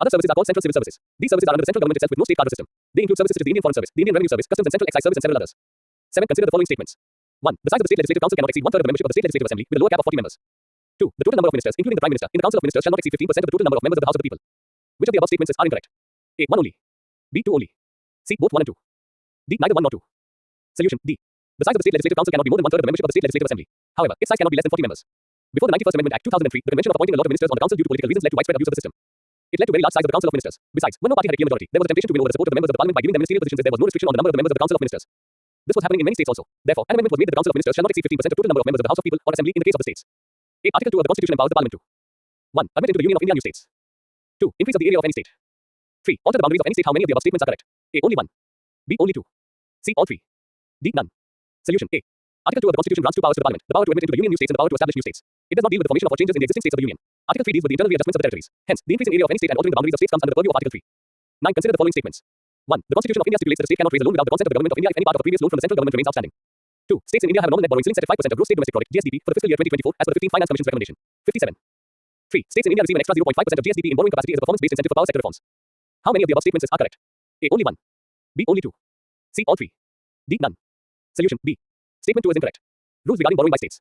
Other services are called central civil services. These services are under the central government itself with no state cadre system. They include services such as the Indian Foreign Service, the Indian Revenue Service, Customs and Central Excise Service and several others. 7. Consider the following statements. 1. The size of the State Legislative Council cannot exceed 1/3 of the membership of the State Legislative Assembly with a lower cap of 40 members. 2. The total number of ministers, including the Prime Minister, in the Council of Ministers shall not exceed 15% of the total number of members of the House of the People. Which of the above statements are incorrect? A. 1 only. B. 2 only. C. Both 1 and 2. D. Neither 1 nor 2. Solution. D. The size of the State Legislative Council cannot be more than 1/3 of the membership of the State Legislative Assembly. However, its size cannot be less than 40 members. Before the 91st Amendment Act 2003, the convention of appointing a lot of ministers on the council due to political reasons led to widespread abuse of the system. It led to very large size of the Council of Ministers. Besides, when no party had a clear majority, there was a temptation to win over the support of the members of the Parliament by giving them ministerial positions if there was no restriction on the number of the members of the Council of Ministers. This was happening in many states also. Therefore, an amendment was made that the Council of Ministers shall not exceed 15% of total number of members of the House of People or Assembly in the case of the states. 8. Article 2 of the Constitution empowers the Parliament to 1. Admit into the Union of India new states. 2. Increase of the area of any state. 3. Alter the boundaries of any state. How many of the above statements are correct? A. Only 1. B. Only 2. C. All 3. D. None. Solution. A. Article 2 of the Constitution grants 2 powers to the Parliament, the power to admit into the Union new states and the power to establish new states. It does not deal with the formation of or changes in the existing states of the Union. Article 3 deals with the internal readjustments of the territories. Hence, the increase in area of any state and altering the boundaries of states comes under the purview of Article 3. 9. Consider the following statements. 1. The Constitution of India stipulates that a state cannot raise a loan without the consent of the government of India if any part of a previous loan from the central government remains outstanding. 2. States in India have a nominal net borrowing ceiling set at 5% of gross state domestic product (GSDP) for the fiscal year 2024 as per the 15th Finance Commission's recommendation. 57. 3. States in India receive an extra 0.5% of GSDP in borrowing capacity as a performance-based incentive for power sector reforms. How many of the above statements are correct? A. Only 1. B. Only 2. C. All 3. D. None. Solution. B. Statement 2 is incorrect. Rules regarding borrowing by states.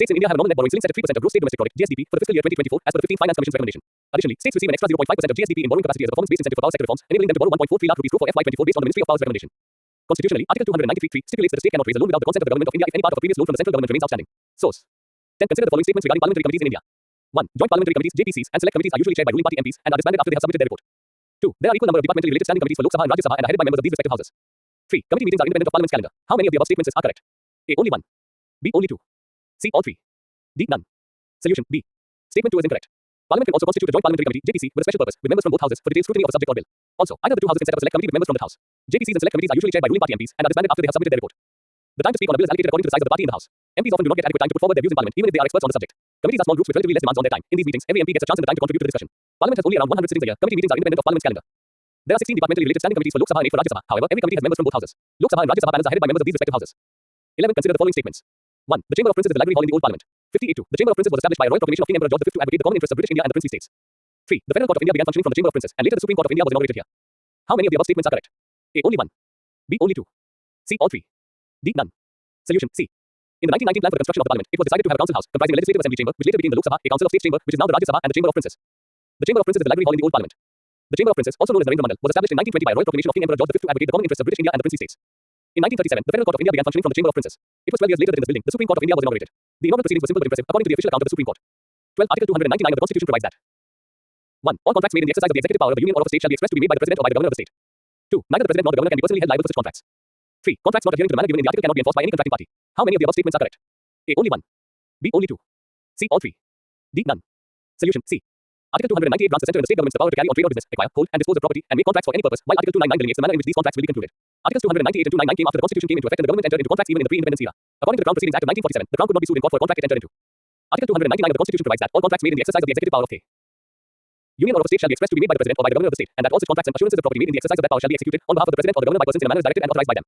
States in India have a nominal net borrowing ceiling set at 3% of gross state domestic product (GSDP) for the fiscal year 2024, as per the 15th Finance Commission's recommendation. Additionally, states receive an extra 0.5% of GSDP in borrowing capacity as a performance-based incentive for power sector reforms, enabling them to borrow 1.43 lakh rupees for FY24 based on the Ministry of Power's recommendation. Constitutionally, Article 293(3) stipulates that a state cannot raise a loan without the consent of the government of India if any part of a previous loan from the central government remains outstanding. Source: 10. Consider the following statements regarding parliamentary committees in India. 1. Joint parliamentary committees (JPCs) and select committees are usually chaired by ruling party MPs and are disbanded after they have submitted their report. 2. There are equal number of departmentally related standing committees for Lok Sabha and Rajya Sabha and are headed by members of these respective houses. 3. Committee meetings are independent of Parliament's calendar. How many of the above statements are correct? A. Only 1. B. Only 2. C. All 3. D. None. Solution: B. Statement 2 is incorrect. Parliament can also constitute a joint parliamentary committee (JPC) with a special purpose, with members from both houses, for detailed scrutiny of a subject or bill. Also, either of the two houses can set up a select committee with members from that house. JPCs and select committees are usually chaired by ruling party MPs and are disbanded after they have submitted their report. The time to speak on a bill is allocated according to the size of the party in the house. MPs often do not get adequate time to put forward their views in Parliament, even if they are experts on the subject. Committees are small groups with relatively less demands on their time. In these meetings, every MP gets a chance and the time to contribute to the discussion. Parliament has only around 100 sittings a year. Committee meetings are independent of Parliament's calendar. There are 16 departmentally related standing committees for Lok Sabha and 8 for Rajya Sabha. However, every committee has members from both houses. Lok Sabha and Rajya Sabha panels are headed by members of these respective houses. 11. Consider the following statements. 1. The Chamber of Princes is the library hall in the old Parliament. 58.2. The Chamber of Princes was established by a royal proclamation of King Emperor George V to advocate the common interests of British India and the princely states. 3. The Federal Court of India began functioning from the Chamber of Princes, and later the Supreme Court of India was inaugurated here. How many of the above statements are correct? A. Only 1. B. Only 2. C. All 3. D. None. Solution: C. In the 1919 plan for the construction of the Parliament, it was decided to have a council house comprising a legislative assembly chamber, which later became the Lok Sabha, a council of states chamber, which is now the Rajya Sabha, and the Chamber of Princes. The Chamber of Princes is the library hall in the old Parliament. The Chamber of Princes, also known as Narendra Mandal, was established in 1920 by a royal proclamation of King Emperor George V to advocate the common interests of British India and the princely states. In 1937, the Federal Court of India began functioning from the Chamber of Princes. It was 12 years later that in this building, the Supreme Court of India was inaugurated. The inaugural proceedings were simple but impressive, according to the official account of the Supreme Court. 12. Article 299 of the Constitution provides that 1. All contracts made in the exercise of the executive power of the union or of a state shall be expressed to be made by the President or by the Governor of the state. 2. Neither the President nor the Governor can be personally held liable for such contracts. 3. Contracts not adhering to the manner given in the article cannot be enforced by any contracting party. How many of the above statements are correct? A. Only 1. B. Only 2. C. All 3. D. None. Solution: C. Article 298 grants the centre and the state governments the power to carry on trade or business, acquire, hold, and dispose of property, and make contracts for any purpose, while Article 299 delineates the manner in which these contracts will be concluded. Articles 298 and 299 came after the Constitution came into effect and the government entered into contracts even in the pre-independence era. According to the Crown Proceedings Act of 1947, the Crown could not be sued in court for a contract it entered into. Article 299 of the Constitution provides that all contracts made in the exercise of the executive power of a union or of a state shall be expressed to be made by the President or by the Governor of the state, and that all such contracts and assurances of property made in the exercise of that power shall be executed on behalf of the President or the Governor by persons in a manner directed and authorized by them.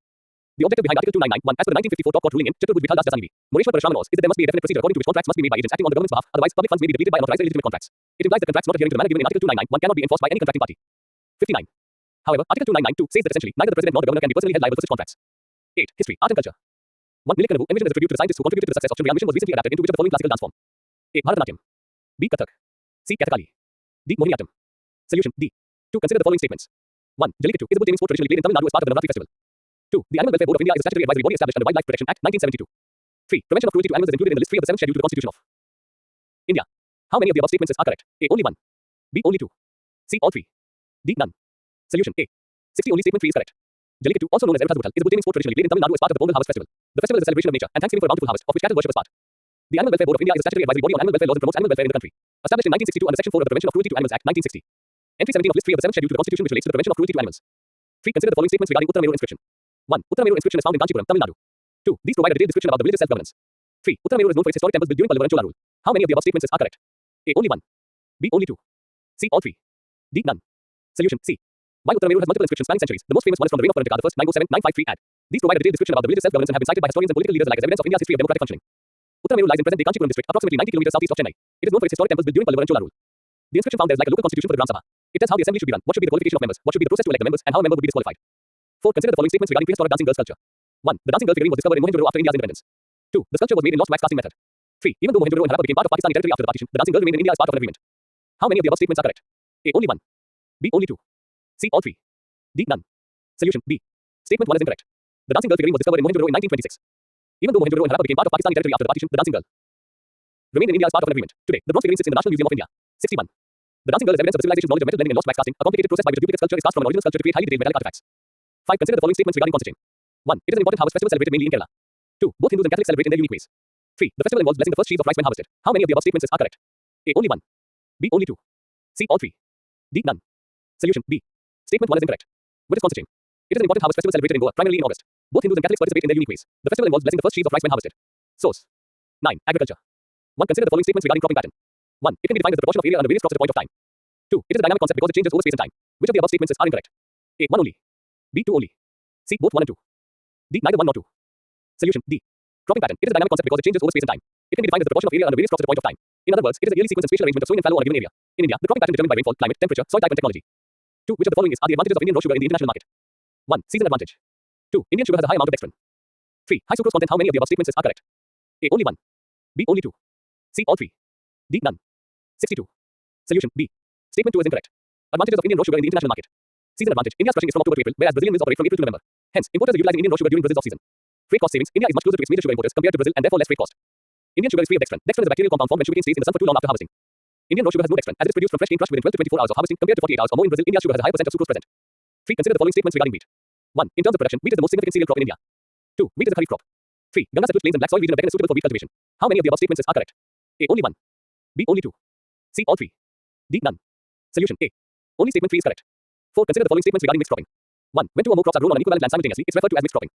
The objective behind Article 299, 1, as per the 1954 top court ruling in Chhatrapur Vital Das Dasani v. Moreshwar Parashraman laws, is that there must be a definite procedure according to which contracts must be made by agents acting on the government's behalf, otherwise public funds may be depleted by unauthorized illegitimate contracts. It implies that contracts not adhering to the manner given in Article 299, 1 cannot be enforced by any contracting party. 59. However, Article 299, 2 says that essentially neither the President nor the Governor can be personally held liable for such contracts. 8. History, art and culture. 1. Nilekanavu, envisioned as a tribute to the scientists who contributed to the success of Chandrayaan mission, was recently adapted into which of the following classical dance form? A. Bharatanatyam. B. Kathak. C. Kathakali. D. Mohiniyattam. Solution: D. 2. Consider the following statements. 1. Jallikattu is a bull taming sport traditionally played in Tamil Nadu as part of the Navratri festival. 2. The Animal Welfare Board of India is a statutory advisory body established under Wildlife Protection Act, 1972. 3. Prevention of cruelty to animals is included in the list 3 of the 7th schedule to the Constitution of India. How many of the above statements are correct? A. Only 1. B. Only 2. C. All 3. D. None. Solution: A. 60. Only statement 3 is correct. Jallikattu, also known as Eratha Buttal, is a bull taming sport traditionally played in Tamil Nadu as part of the Pongal harvest festival. The festival is a celebration of nature and thanksgiving for a bountiful harvest, of which cattle worship is part. The Animal Welfare Board of India is a statutory advisory body on animal welfare laws and promotes animal welfare in the country. Established in 1962 under Section 4 of the Prevention of Cruelty to Animals Act, 1960. Entry 17 of list 3 of the 7th schedule to the Constitution which relates to the prevention of cruelty to animals. 3. Consider the following statements regarding Uttarameru inscription. 1. Uttarameru inscription is found in Kanchipuram, Tamil Nadu. 2. These provide a detailed description about the religious self-governance. 3. Uttarameru is known for its historic temples built during Pallava and Chola rule. How many of the above statements are correct? A. Only 1. B. Only 2. C. All 3. D. None. Solution: C. While Uttarameru has multiple inscriptions spanning centuries, the most famous one is from the reign of Parantika the first, 907-953 ad. These provide a detailed description about the religious self-governance and have been cited by historians and political leaders alike as evidence of India's history of democratic functioning. Uttarameru lies in present-day Kanchipuram district, approximately 90 kilometers southeast of Chennai. It is known for its historic temples built during Pallava and Chola rule. The inscription found there is like a local constitution for the Gram Sabha. It tells how the assembly should be run, what should be the qualification of members, what should be the process to elect the members, and how a member would be disqualified. 4. Consider the following statements regarding prehistoric dancing girls culture. 1. The dancing girl figurine was discovered in Mohenjo-daro after India's independence. 2. The sculpture was made in lost wax casting method. 3. Even though Mohenjo-daro and Harappa became part of Pakistani territory after the partition, the dancing girl remained in India as part of an agreement. How many of the above statements are correct? A. Only 1. B. Only 2. C. All 3. D. None. Solution: B. Statement 1 is incorrect. The dancing girl figurine was discovered in Mohenjo-daro in 1926. Even though Mohenjo-daro and Harappa became part of Pakistani territory after the partition, the dancing girl remained in India as part of an agreement. Today, the bronze figurine sits in the National Museum of India. 61. The dancing girl is evidence of the civilization's knowledge of metal blending and lost wax casting, a complicated process by which a duplicate sculpture is cast from an original sculpture to create highly detailed metallic artifacts. 5. Consider the following statements regarding Constantine. 1. It is an important harvest festival celebrated mainly in Kerala. 2. Both Hindus and Catholics celebrate in their unique ways. 3. The festival involves blessing the first sheaves of rice when harvested. How many of the above statements are correct? A. Only 1. B. Only 2. C. All 3. D. None. Solution: B. Statement 1 is incorrect. What is Constantine? It is an important harvest festival celebrated in Goa, primarily in August. Both Hindus and Catholics participate in their unique ways. The festival involves blessing the first sheaves of rice when harvested. Source: 9. Agriculture. 1. Consider the following statements regarding cropping pattern. 1. It can be defined as the proportion of area under various crops at a point of time. 2. It is a dynamic concept because it changes over space and time. Which of the above statements are incorrect? A. 1 only. B. 2 only. C. Both 1 and 2. D. Neither 1 nor 2. Solution: D. Cropping pattern. It is a dynamic concept because it changes over space and time. It can be defined as the proportion of area under various crops at a point of time. In other words, it is a yearly sequence and spatial arrangement of sowing and fallow on a given area. In India, the cropping pattern determined by rainfall, climate, temperature, soil type and technology. 2. Which of the following are the advantages of Indian raw sugar in the international market? 1. Season advantage. 2. Indian sugar has a high amount of dextrin. 3. High sucrose content. How many of the above statements are correct? A. Only 1. B. Only 2. C. All 3. D. None. 62. Solution B. Statement 2 is incorrect. Advantages of Indian rose sugar in the international market. Season advantage. India's production is from October to April, whereas Brazilian mills operate from April to November. Hence, importers are utilizing Indian rose sugar during Brazil's off-season. Freight cost savings. India is much closer to its major sugar importers compared to Brazil and therefore less freight cost. Indian sugar is free of dextran. Dextran is a bacterial compound formed when sugarcane stays in the sun for too long after harvesting. Indian rose sugar has no dextran as it is produced from fresh cane crushed within 12 to 24 hours of harvesting compared to 48 hours or more in Brazil. India's sugar has a high percent of sucrose present. 3. Consider the following statements regarding wheat. 1. In terms of production, wheat is the most significant cereal crop in India. 2. Wheat is a kharif crop. 3. Ganga Satluj plains and black soil region of Deccan is suitable for wheat cultivation. How many of the above statements are correct? A. Only 1. B. Only 2. C. All 3. D. None. Solution A. Only statement 3 is correct. 4. Consider the following statements regarding mixed cropping. 1. When 2 or more crops are grown on an equivalent land simultaneously, it's referred to as mixed cropping.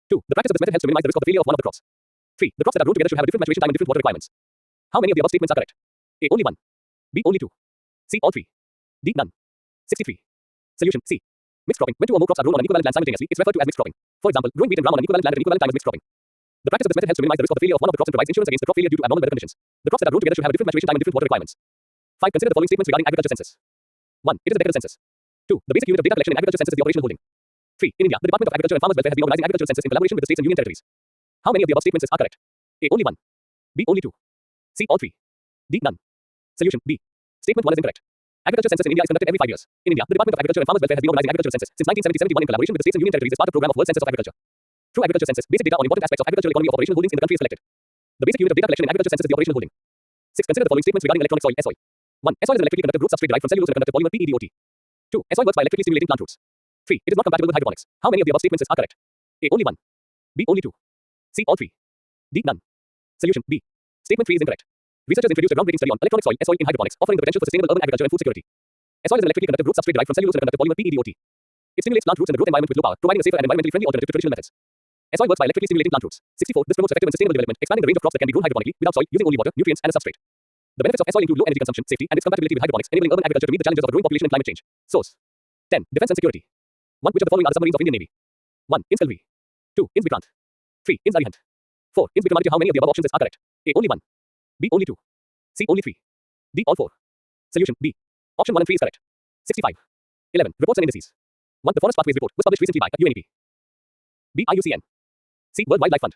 2. The practice of this method helps to minimize the risk of the failure of one of the crops. 3. The crops that are grown together should have a different maturation time and different water requirements. How many of the above statements are correct? A. Only 1. B. Only 2. C. All 3. D. None. 63. Solution C. Mixed cropping. When 2 or more crops are grown on an equivalent land simultaneously, it's referred to as mixed cropping. For example, growing wheat and gram on an equivalent land at an equivalent time is mixed cropping. The practice of this method helps to minimize the risk of the failure of one of the crops and provides insurance against the crop failure due to abnormal weather conditions. The crops that are grown together should have a different maturation time and different water requirements. 5. Consider the following statements regarding agriculture census. 1. It is a decadal census. 2. The basic unit of data collection in agriculture census is the operational holding. 3. In India, the Department of Agriculture and Farmers Welfare has been organizing agricultural census in collaboration with the states and union territories. How many of the above statements are correct? A. Only 1. B. Only 2. C. All 3. D. None. Solution B. Statement 1 is incorrect. Agriculture census in India is conducted every 5 years. In India, the Department of Agriculture and Farmers Welfare has been organizing agricultural census since 1970-71 in collaboration with the states and union territories as part of the program of World Census of Agriculture. Through agriculture census, basic data on important aspects of agricultural economy of operational holdings in the country is collected. The basic unit of data collection in agriculture census is the operational holding. 6. Consider the following statements regarding electronic soil, S-soil. 1. S-soil is an electrically conductive growth substrate derived from cellulose and a conductive polymer, PEDOT. 2. S-soil works by electrically stimulating plant roots. 3. It is not compatible with hydroponics. How many of the above statements are correct? A. Only 1. B. Only 2. C. All 3. D. None. Solution B. Statement 3 is incorrect. Researchers introduced a groundbreaking study on electronic soil, S-soil in hydroponics, offering the potential for sustainable urban agriculture and food security. S-soil is an electrically conductive growth substrate derived from cellulose and a conductive polymer, PEDOT. It stimulates plant roots in the growth environment with low power, providing a safer and environmentally friendly alternative to traditional methods. S-soil works by electrically stimulating plant roots. 64. This promotes effective and sustainable development, expanding the range of crops that can be grown hydroponically without soil, using only water, nutrients, and a substrate. The benefits of S-soil include low energy consumption, safety, and its compatibility with hydroponics, enabling urban agriculture to meet the challenges of a growing population and climate change. Source: 10. Defense and security. 1. Which of the following are the submarines of Indian Navy? 1. INS Kalvi. 2. INS Vikrant. 3. INS Arihant. 4. INS Vikramaditya. How many of the above options are correct? A. Only 1. B. Only 2. C. Only 3. D. All 4. Solution B. Option 1 and 3 is correct. 65. 11. Reports and indices. 1. The Forest Pathways Report was published recently by UNEP. B. IUCN. C. World Wildlife Fund.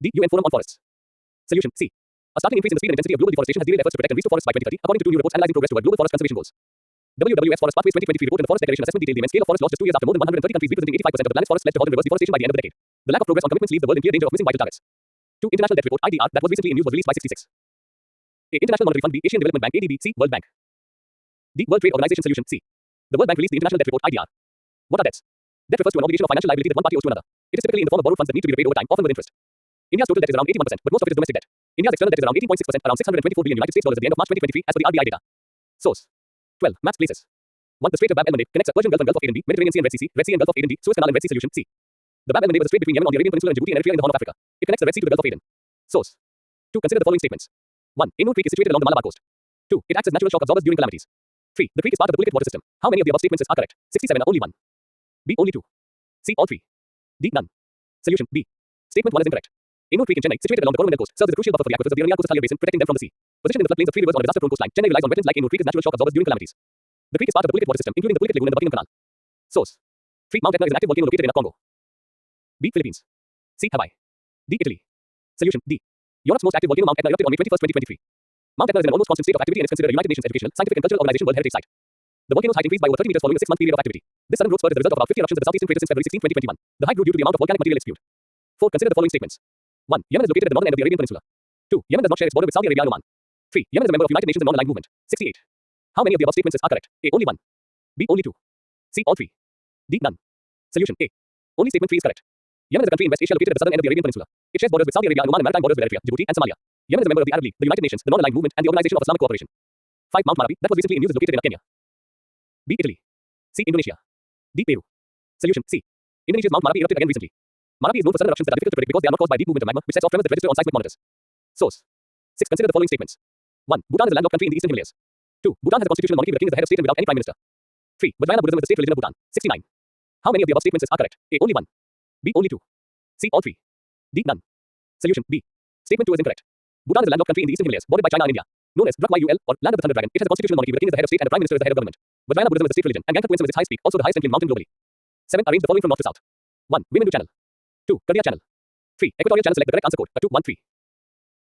D. UN Forum on Forests. Solution C. A startling increase in the speed and intensity of global deforestation has derailed efforts to protect and restore forests by 2030, according to 2 new reports analyzing progress toward global forest conservation goals. WWF's Forest Pathways 2023 report and the Forest Declaration assessment detailed the immense scale of forest loss just 2 years after more than 130 countries representing 85% of the planet's forests led to halt and reverse deforestation by the end of the decade. The lack of progress on commitments leaves the world in clear danger of missing vital targets. 2. International Debt Report IDR that was recently in news was released by 66. A. International Monetary Fund. B. Asian Development Bank ADB. C. World Bank. D. World Trade Organization. Solution C. The World Bank released the International Debt Report IDR. What are debts? Debt refers to an obligation of financial liability that one party owes to another. It is typically in the form of borrowed funds that need to be repaid over time, often with interest. India's total debt is around 81%, but most of it is domestic debt. India's external debt is around 18.6%, around $624 billion United States dollars at the end of March 2023, as per the RBI data. Source: 12. Maps places. 1. The Strait of Bab el-Mandeb connects Persian Gulf and Gulf of Aden B, Mediterranean Sea and Red Sea and Gulf of Aden D, Suez Canal and Red Sea. Solution C. The Bab el-Mandeb is a strait between Yemen on the Arabian Peninsula and Djibouti and Eritrea in the Horn of Africa. It connects the Red Sea to the Gulf of Aden. Source: 2. Consider the following statements. 1. Ainur Creek is situated along the Malabar coast. 2. It acts as natural shock absorbers during calamities. 3. The creek is part of the Pulkit water system. How many of the above statements are correct? 67. Only 1. B. Only 2. C. All 3. D. None. Solution B. Statement 1 is incorrect. Ainur Creek in Chennai, situated along the Coromandel coast, serves as a crucial buffer for the aquifers of the Iranian coastal basin, protecting them from the sea. Positioned in the floodplains of 3 rivers on a disaster-prone coastline, Chennai relies on wetlands like Ainur Creek as natural shock absorbers during calamities. The creek is part of the Pulkit water system, including the Pulkit Lagoon and the Buckingham Canal. Source: 3. Mount Etna is an active volcano located in Congo. B. Philippines. C. Hawaii. D. Italy. Solution D. Europe's most active volcano, Mount Etna, erupted on May 21, 2023. Mount Etna is in an almost constant state of activity and is considered a United Nations educational, scientific and cultural organization World Heritage Site. The volcano's height increased by over 30 meters following a 6-month period of activity. This sudden growth spurt is the result of about 50 eruptions at the southeastern crater since February 16, 2021. The height grew due to the amount of volcanic material it spewed. 4. Consider the following statements. 1. Yemen is located at the northern end of the Arabian Peninsula. 2. Yemen does not share its border with Saudi Arabia and Oman. 3. Yemen is a member of United Nations and Non-Aligned Movement. 68. How many of the above statements are correct? A. Only 1. B. Only 2. C. All 3. D. None. Solution A. Only statement 3 is correct. Yemen is a country in West Asia located at the southern end of the Arabian Peninsula. It shares borders with Saudi Arabia and Oman and maritime borders with Eritrea, Djibouti, and Somalia. Yemen is a member of the Arab League, the United Nations, the Non-Aligned Movement, and the Organization of Islamic Cooperation. 5. Mount Marapi, that was recently in news, is located in Kenya. B. Italy. C. Indonesia. D. Peru. Solution C. Indonesia's Mount Marapi erupted again recently. Marapi is known for sudden eruptions that are difficult to predict because they are not caused by deep movement of magma, which sets off tremors that register on seismic monitors. Source: 6. Consider the following statements. 1. Bhutan is a landlocked country in the eastern Himalayas. 2. Bhutan has a constitutional monarchy with the king as the head of state and without any prime minister. 3. Vajrayana Buddhism is the state religion of Bhutan. 69. How many of the above statements are correct? A. Only 1. B. Only 2. C. All 3. D. None. Solution B. Statement 2 is incorrect. Bhutan is a landlocked country in the eastern Himalayas, bordered by China and India. Known as Drukgyal, or Land of the Thunder Dragon, it has a constitutional monarchy with the king as the head of state and the prime minister as the head of government. Vajrayana Buddhism is the state religion, and Gangtok Windsum is its highest peak, also the highest inclined mountain globally. 7. Arrange the following from north to south. 1. Women do channel. 2. Korea channel. 3. Equatorial channel. Select the correct answer code. 2, 1, 3.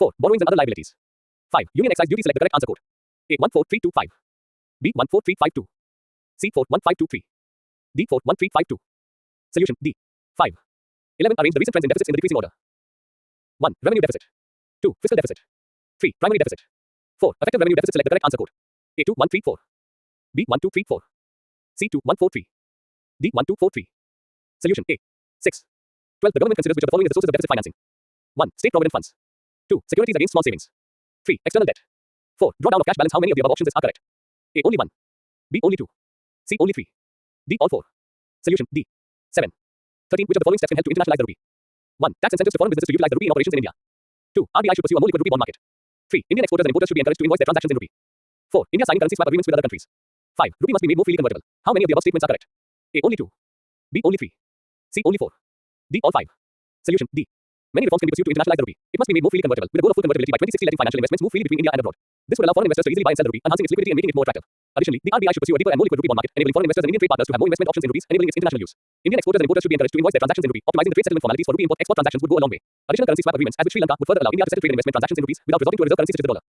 4. Borrowings and other liabilities. 5. Union excise duty. Select the correct answer code. A. 14325. B. 14352. C. 41523. D. 41352. Solution D. 5. 11. Arrange the recent trends in deficits in the decreasing order. 1. Revenue deficit. 2. Fiscal deficit. 3. Primary deficit. 4. Effective revenue deficit. Select the correct answer code. A. 2134. B. 1234. C. 2143. D. 1243. Solution A. 6. 12. The government considers which of the following is the sources of deficit financing? 1. State provident funds. 2. Securities against small savings. 3. External debt. 4. Drawdown of cash balance. How many of the above options are correct? A. Only 1. B. Only 2. C. Only 3. D. All 4. Solution D. 7. 13. Which of the following steps can help to internationalize the rupee? 1. Tax incentives to foreign businesses to utilize the rupee in operations in India. 2. RBI should pursue a more liquid rupee bond market. 3. Indian exporters and importers should be encouraged to invoice their transactions in rupee. 4. India signing currency swap agreements with other countries. 5. Rupee must be made more freely convertible. How many of the above statements are correct? A. Only 2. B. Only 3. C. Only 4. D. All 5. Solution D. Many reforms can be pursued to internationalize the rupee. It must be made more freely convertible, with the goal of full convertibility by 2060, letting financial investments move freely between India and abroad. This would allow foreign investors to easily buy and sell the rupee, enhancing its liquidity and making it more attractive. Additionally, the RBI should pursue a deeper and more liquid rupee bond market, enabling foreign investors and Indian trade partners to have more investment options in rupees, enabling its international use. Indian exporters and importers should be encouraged to invoice their transactions in rupee, optimizing the trade settlement formalities for rupee import-export transactions would go a long way. Additional currency swap agreements, as with Sri Lanka, would further allow India to settle trade and investment transactions in rupees without resorting to a reserve currency such as the dollar.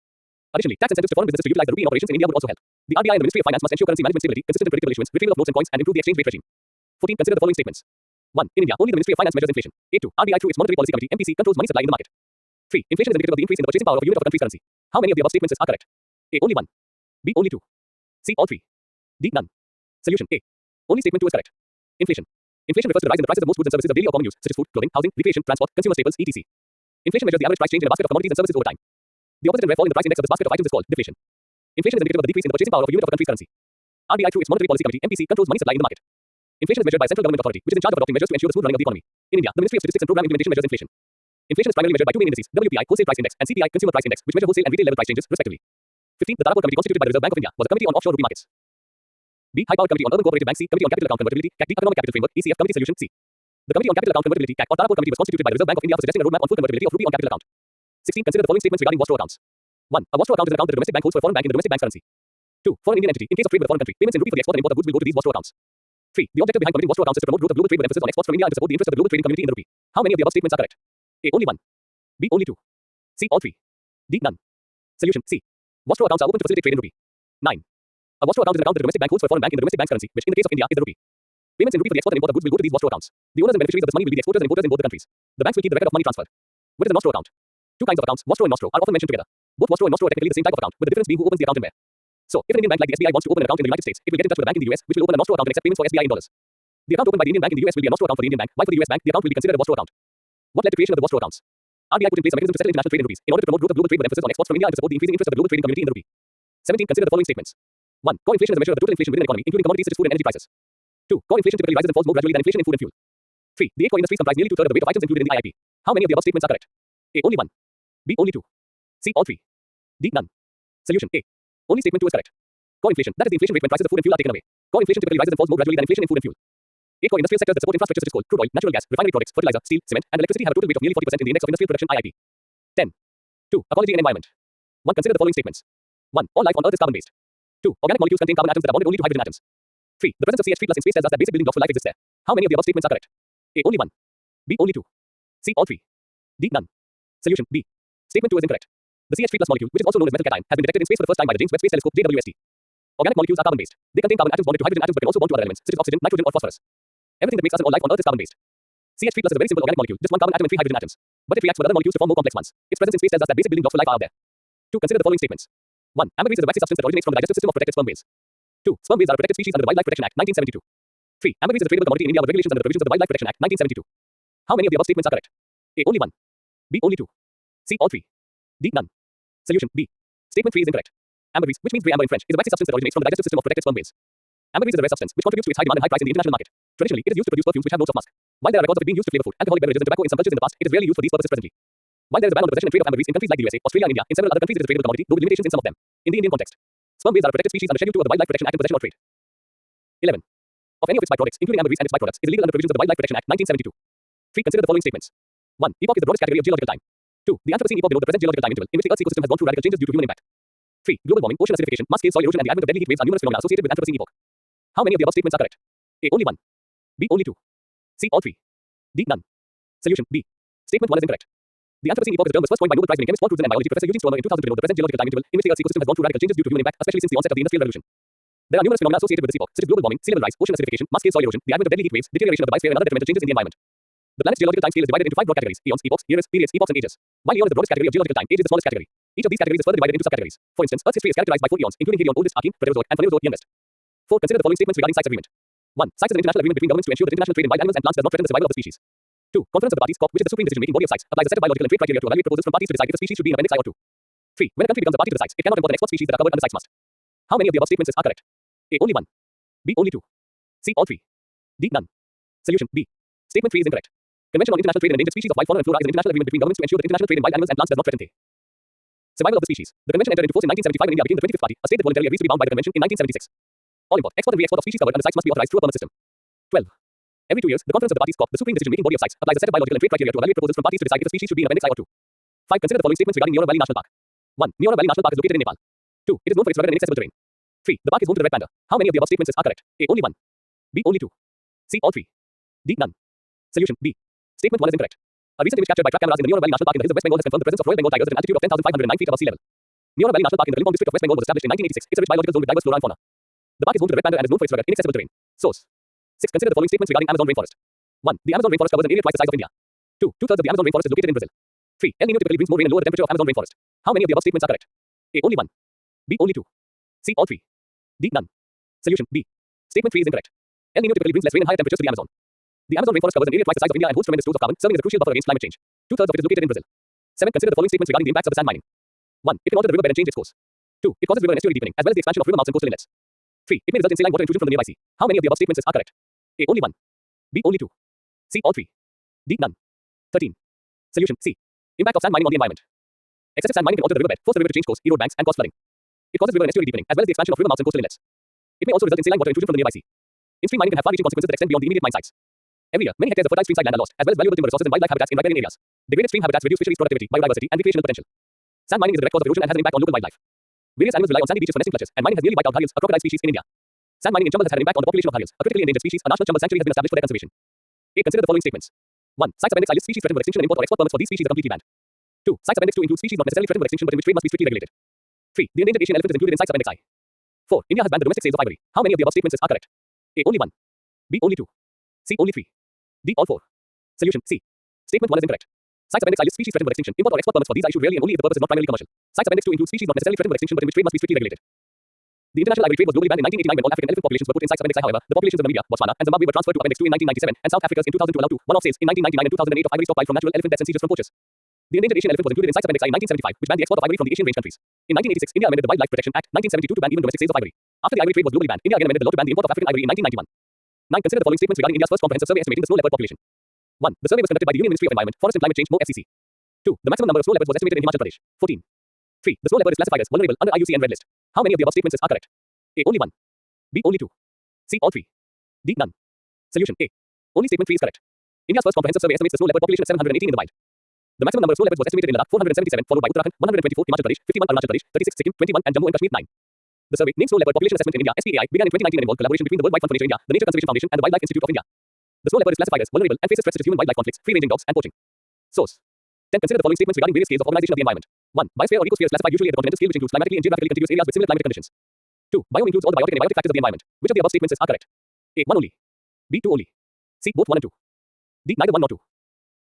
Additionally, tax incentives to foreign businesses to utilize the rupee in operations in India would also help. The RBI and the Ministry of Finance must ensure currency management stability, consistent and predictable issuance, retrieval of notes and coins, and improve the exchange rate regime. 14. Consider the following statements. 1. In India, only the Ministry of Finance measures inflation. 8. 2. RBI through its Monetary Policy Committee (MPC) controls money supply in the market. 3. Inflation is indicative of the increase in the purchasing power of a unit of a country's currency. How many of the above statements are correct? A. Only 1. B. Only 2. C. All 3. D. None. Solution A. Only statement 2 is correct. Inflation. Inflation refers to the rise in the prices of most goods and services of daily or common use, such as food, clothing, housing, recreation, transport, consumer staples, etc. Inflation measures the average price change in a basket of commodities and services over time. The opposite and rare fall in the price index of this basket of items is called deflation. Inflation is indicative of the decrease in the purchasing power of a unit of a country's currency. RBI through its Monetary Policy Committee (MPC) controls money supply in the market. Inflation is measured by a central government authority, which is in charge of adopting measures to ensure the smooth running of the economy. In India, the Ministry of Statistics and Program Implementation measures inflation. Inflation is primarily measured by two main indices: WPI, Wholesale Price Index, and CPI, Consumer Price Index, which measure wholesale and retail level price changes, respectively. 15. The Tarapur Committee, constituted by the Reserve Bank of India, was a committee on offshore rupee markets. B. High Powered Committee on Urban Cooperative Banks. C. Committee on Capital Account Convertibility. CAC. D. Economic Capital Framework. ECF. Committee Solution. C. The Committee on Capital Account Convertibility (CAC) or Tarapur Committee was constituted by the Reserve Bank of India for suggesting a roadmap on full convertibility of rupee on capital account. 16. Consider the following statements regarding Wastro accounts. 1. A Wastro account is an account that the domestic bank holds for a foreign bank in the domestic bank's currency. 2. For an Indian entity, in case of trade with a foreign country, payments in rupee for the export and import of goods will go to these Wastro accounts. 3. The objective behind permitting Wastro accounts is to promote growth of global trade with emphasis on exports from India and to support the interests of the global trading community in the rupee. How many of the above statements are correct? A. Only 1. B. Only 2. C. All 3. D. None. Solution C. Wastro accounts are open to facilitate trade in rupee. 9. A Wastro account is an account that the domestic bank holds for a foreign bank in the domestic bank's currency, which in the case of India is the rupee. Payments in rupee for the export and import of goods will go to these Wastro accounts. The owners and beneficiaries of this money will be the exporters and importers in both the countries. The banks will keep the record of money transferred. What is a Nostro account? Two kinds of accounts, Wastro and Nostro, are often mentioned together. Both Wastro and Nostro are technically the same type of account, with the difference being who opens the account and where. So, if an Indian bank like the SBI wants to open an account in the United States, it will get in touch with a bank in the US, which will open a Nostro account and accept payments for SBI in dollars. The account opened by the Indian bank in the US will be a Nostro account for the Indian bank, while for the US bank, the account will be considered a Wastro account. What led to creation of the Wastro accounts? RBI put in place a mechanism to settle international trade in rupees, in order to promote growth of global trade with emphasis on exports from India and to support the increasing interest of the global trading community in the rupee. 17. Consider the following statements. 1. Core inflation is a measure of the total inflation within an economy, including commodities such as food and energy prices. 2. Core inflation typically rises and falls more gradually than inflation in food and fuel. 3. The 8 core industries comprise nearly 2/3 of the weight of items included in the IIP. How many of the above statements are correct? A. Only 1. B. Only 2. C. All 3. D. None. Solution A. Only statement 2 is correct. Core inflation, that is the inflation rate when prices of food and fuel are taken away. Core inflation typically rises and falls more gradually than inflation in food and fuel. 8 core industrial sectors that support infrastructure such as coal, crude oil, natural gas, refinery products, fertilizer, steel, cement, and electricity have a total weight of nearly 40% in the index of industrial production (IIP). 10. 2. Ecology and environment. 1. Consider the following statements. 1. All life on Earth is carbon-based. 2. Organic molecules contain carbon atoms that are bonded only to hydrogen atoms. 3. The presence of CH3+ in space tells us that basic building blocks for life exist there. How many of the above statements are correct? A. Only 1. B. Only 2. C. All 3. D. None. Solution B. Statement 2 is incorrect. The CH3+ molecule, which is also known as metal cation, has been detected in space for the first time by the James Webb Space Telescope (JWST). Organic molecules are carbon-based. They contain carbon atoms bonded to hydrogen atoms but can also bond to other elements, such as oxygen, nitrogen, or phosphorus. Everything that makes us and all life on Earth is carbon-based. CH3+ is a very simple organic molecule, just one carbon atom and 3 hydrogen atoms. But it reacts with other molecules to form more complex ones. Its presence in space tells us that basic building blocks for life are out there. 2. Consider the following statements. 1. Ambergris is a waxy substance that originates from the digestive system of protected sperm whales. 2. Sperm whales are a protected species under the Wildlife Protection Act, 1972. 3. Ambergris is a tradable commodity in India with regulations under the provisions of the Wildlife Protection Act, 1972. How many of the above statements are correct? A. Only 1. B. Only 2. C. All 3. D. None. Solution B. Statement 3 is incorrect. Ambergris, which means grey amber in French, is a waxy substance that originates from the digestive system of protected sperm whales. Ambergris is a rare substance which contributes to its high demand and high price in the international market. Traditionally, it is used to produce perfumes which have notes of musk. While there are records of it being used to flavor food, alcoholic beverages, and tobacco in some cultures in the past, it is rarely used for these purposes presently. While there is a ban on the possession and trade of ambergris in countries like the USA, Australia, and India, in several other countries it is a tradable commodity, though with limitations in some of them. In the Indian context, sperm whales are a protected species under Schedule 2 of the Wildlife Protection Act in possession or trade. 11. Of any of its byproducts, including ambergris and its byproducts, is illegal under provisions of the Wildlife Protection Act, 1972. 3. Consider the following statements. 1. Epoch is the broadest category of geological time. 2. The Anthropocene epoch below the present geological time interval, in which the Earth's ecosystem has gone through radical changes due to human impact. 3. Global warming, ocean acidification, mass-scale soil erosion, and the advent of deadly heat waves are numerous phenomena associated with Anthropocene epoch. How many of the above statements are correct? A. Only 1. B. Only 2. C. All 3. D. None. Solution B. Statement 1 is incorrect. The Anthropocene epoch is a term was first coined by Nobel Prize winning chemist Paul Crutzen and biology professor Eugene Stromer in 2000 to denote the present geological time interval in which the Earth's ecosystem has gone through radical changes due to human impact, especially since the onset of the Industrial Revolution. There are numerous phenomena associated with this epoch, such as global warming, sea level rise, ocean acidification, mass-scale soil erosion, the advent of deadly heat waves, deterioration of the biosphere, and other detrimental changes in the environment. The planet's geological time scale is divided into 5 broad categories: eons, epochs, eras, periods, epochs, and ages. While eon is the broadest category of geological time, age is the smallest category. Each of these categories is further divided into subcategories. For instance, Earth's history is characterized by 4 eons, including Hadean, oldest, Archean, Proterozoic, and Phanerozoic, youngest. 4. Consider the following statements regarding CITES agreement. 1. CITES is an international agreement between governments to ensure that international trade in wild animals and plants does not threaten the survival of the species. 2. Conference of the Parties, COP, which is the supreme decision-making body of CITES, applies a set of biological and trade criteria to evaluate proposals from parties to decide if a species should be in Appendix I or II. 3. When a country becomes a party to the CITES, it cannot import and export species that are covered under CITES must. How many of the above statements are correct? A. Only 1. B. Only 2. C. All 3. D. None. Solution. B. Statement 3 is incorrect. Convention on International Trade in Endangered Species of Wild Fauna and Flora is an international agreement between governments to ensure that international trade in wild animals and plants does not threaten the survival of the species. The convention entered into force in 1975 when India became the 25th party. A state that voluntarily agrees to be bound by the convention in 1976. All import, export, and re-export of species covered under CITES must be authorized through a permit system. 12. Every 2 years, the Conference of the Parties, COP, the supreme decision-making body of CITES, applies a set of biological and trade criteria to evaluate proposals from parties to decide if a species should be in Appendix I or II. 5. Consider the following statements regarding Neora Valley National Park. 1. Neora Valley National Park is located in Nepal. 2. It is known for its rugged and inaccessible terrain. 3. The park is home to the red panda. How many of the above statements are correct? A. Only 1. B. Only 2. C. All 3. D. None. Solution. B. Statement 1 is incorrect. A recent image captured by track cameras in the Neora Valley National Park in the hills of West Bengal has confirmed the presence of Royal Bengal tigers at an altitude of 10,509 feet above sea level. Neora Valley National Park in the Kalimpong district of West Bengal was established in 1986. It's a rich biological zone with diverse flora and fauna. The park is home to the red panda and is known for its rugged, inaccessible terrain. Source. 6. Consider the following statements regarding Amazon rainforest. 1. The Amazon rainforest covers an area twice the size of India. 2. 2/3 of the Amazon rainforest is located in Brazil. 3. El Niño typically brings more rain and lower the temperature of Amazon rainforest. How many of the above statements are correct? A. Only 1. B. Only 2. C. All 3. D. None. Solution. B. Statement 3 is incorrect. El Niño typically brings less rain and higher temperatures to the Amazon. The Amazon rainforest covers an area twice the size of India and holds tremendous stores of carbon, serving as a crucial buffer against climate change. 2/3 of it is located in Brazil. 7. Consider the following statements regarding the impacts of the sand mining. 1. It can alter the riverbed and change its course. 2. It causes river and estuary deepening, as well as the expansion of river mouths and coastal inlets. 3. It may result in saline water intrusion from the nearby sea. How many of the above statements are correct? A. Only 1. B. Only 2. C. All 3. D. None. 13. Solution. C. Impact of sand mining on the environment. Excessive sand mining can alter the riverbed, force the river to change course, erode banks, and cause flooding. It causes river and estuary deepening, as well as the expansion of river mouths and coastal inlets. It may also result in saline water intrusion from the nearby sea. In-stream mining can have far-reaching consequences that extend beyond the immediate mine sites. Every year, many hectares of fertile streamside land are lost, as well as valuable timber resources and wildlife habitats in riparian areas. Degraded stream habitats reduce fisheries productivity, biodiversity, and recreational potential. Sand mining is a direct cause of erosion and has an impact on local wildlife. Various animals rely on sandy beaches for nesting clutches, and mining has nearly wiped out gharials, a crocodile species in India. Sand mining in Chambal has had an impact on the population of gharials, a critically endangered species. A national Chambal sanctuary has been established for their conservation. 8. Consider the following statements. 1. CITES Appendix I lists species threatened with extinction and import or export permits for these species are completely banned. 2. CITES Appendix II includes species not necessarily threatened with extinction but in which trade must be strictly regulated. 3. The endangered Asian elephant is included in CITES Appendix I. 4. India has banned the domestic sales of ivory. How many of the above statements are correct? A. Only 1. B. Only 2. C. Only 3. D. All 4. Solution. C. Statement 1 is incorrect. CITES Appendix I lists species threatened with extinction. Import or export permits for these are issued rarely and only if the purpose is not primarily commercial. CITES Appendix II includes species not necessarily threatened with extinction but in which trade must be strictly regulated. The international ivory trade was globally banned in 1989 when all African elephant populations were put in CITES Appendix I. However, the populations of Namibia, Botswana, and Zimbabwe were transferred to Appendix II in 1997, and South Africa's in 2000 to allow one-off sales in 1999 and 2008 of ivory stockpile from natural elephant deaths and seizures from poachers. The endangered Asian elephant was included in CITES Appendix I in 1975, which banned the export of ivory from the Asian range countries. In 1986, India amended the Wildlife Protection Act 1972 to ban even domestic sales of ivory. After the ivory trade was globally banned, India again amended the law to ban the import of African ivory in 1991. 9. Consider the following statements regarding India's first comprehensive survey estimating the snow leopard population. 1. The survey was conducted by the Union Ministry of Environment, Forest and Climate Change (MoFCC). 2. The maximum number of snow leopards was estimated in Himachal Pradesh. 14. 3. The snow leopard is classified as vulnerable under IUCN Red List. How many of the above statements are correct? A. Only 1. B. Only 2. C. All 3. D. None. Solution. A. Only statement 3 is correct. India's first comprehensive survey estimates the snow leopard population at 718 in the wild. The maximum number of snow leopards was estimated in Ladakh 477, followed by Uttarakhand 124, Himachal Pradesh 51, Arunachal Pradesh 36, Sikkim 21, and Jammu and Kashmir 9. The survey, named Snow Leopard Population Assessment in India (SPAI), began in 2019 and involved collaboration between the World Wide Fund for Nature India, the Nature Conservation Foundation, and the Wildlife Institute of India. The snow leopard is classified as vulnerable and faces threats such as human-wildlife conflicts, free-ranging dogs, and poaching. Source. 10. Consider the following statements regarding various scales of organization of the environment. 1. Biosphere or ecosphere is classified usually at the continental scale, which includes climatically and geographically contiguous areas with similar climatic conditions. 2. Biome includes all the biotic and abiotic factors of the environment. Which of the above statements are correct? A. 1 only. B. 2 only. C. Both 1 and 2. D. Neither 1 nor 2.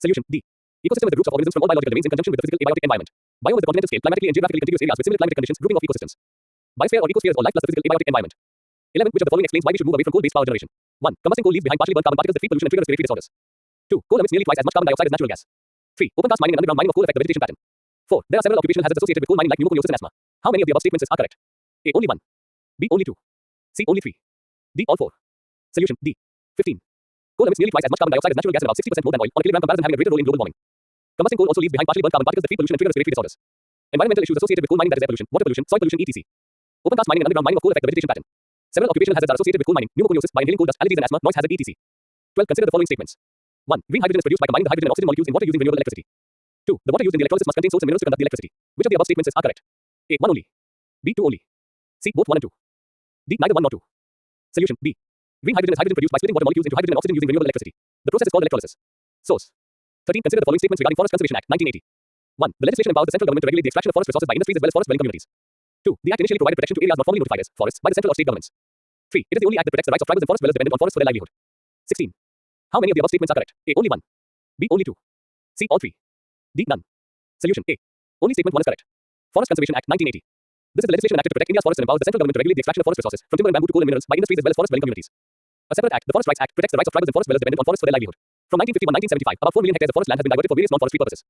Solution. D. Ecosystem is the groups of organisms from all biological domains in conjunction with the physical abiotic environment. Biome is the continental scale, climatically and geographically contiguous areas with similar climatic conditions, grouping of ecosystems. Biosphere or ecosphere is all life plus the physical abiotic environment. 11. Which of the following explains why we should move away from coal-based power generation? 1. Combusting coal leaves behind partially burnt carbon particles that feed pollution and trigger respiratory disorders. 2. Coal emits nearly twice as much carbon dioxide as natural gas. 3. Open cast mining and underground mining of coal affect the vegetation pattern. 4. There are several occupational hazards associated with coal mining like pneumoconiosis and asthma. How many of the above statements are correct? A. Only 1. B. Only 2. C. Only 3. D. All 4. Solution. D. 15. Coal emits nearly twice as much carbon dioxide as natural gas and about 60% more than oil, on a kilogram comparison having a greater role in global warming. Combusting coal also leaves behind partially burnt carbon particles that feed pollution and trigger respiratory disorders. Environmental issues associated with coal mining, that is air pollution, water pollution, soil pollution, etc. Open cast mining and underground mining of coal affect the vegetation pattern. Several occupational hazards are associated with coal mining: pneumoconiosis by inhaling coal dust, allergies and asthma, noise hazard, etc. 12. Consider the following statements. 1. Green hydrogen is produced by combining the hydrogen and oxygen molecules in water using renewable electricity. 2. The water used in the electrolysis must contain salts and minerals to conduct the electricity. Which of the above statements are correct? A. 1 only. B. 2 only. C. Both 1 and 2. D. Neither 1 nor 2. Solution. B. Green hydrogen is hydrogen produced by splitting water molecules into hydrogen and oxygen using renewable electricity. The process is called electrolysis. Source. 13. Consider the following statements regarding Forest Conservation Act 1980. 1. The legislation empowers the central government to regulate the extraction of forest resources by industries as well as forest-dwelling communities. 2. The act initially provided protection to areas not formally notified as forests by the central or state governments. 3. It is the only act that protects the rights of tribals and forest dwellers dependent on forests for their livelihood. 16. How many of the above statements are correct? A. Only 1. B. Only 2. C. All 3. D. None. Solution. A. Only statement 1 is correct. Forest Conservation Act 1980. This is the legislation enacted to protect India's forests and empowers the central government to regulate the extraction of forest resources, from timber and bamboo to coal and minerals, by industries as well as forest-dwelling communities. A separate act, the Forest Rights Act, protects the rights of tribals and forest dwellers dependent on forests for their livelihood. From 1950 to 1975, about 4 million hectares of forest land has been diverted for various non-forestry purposes.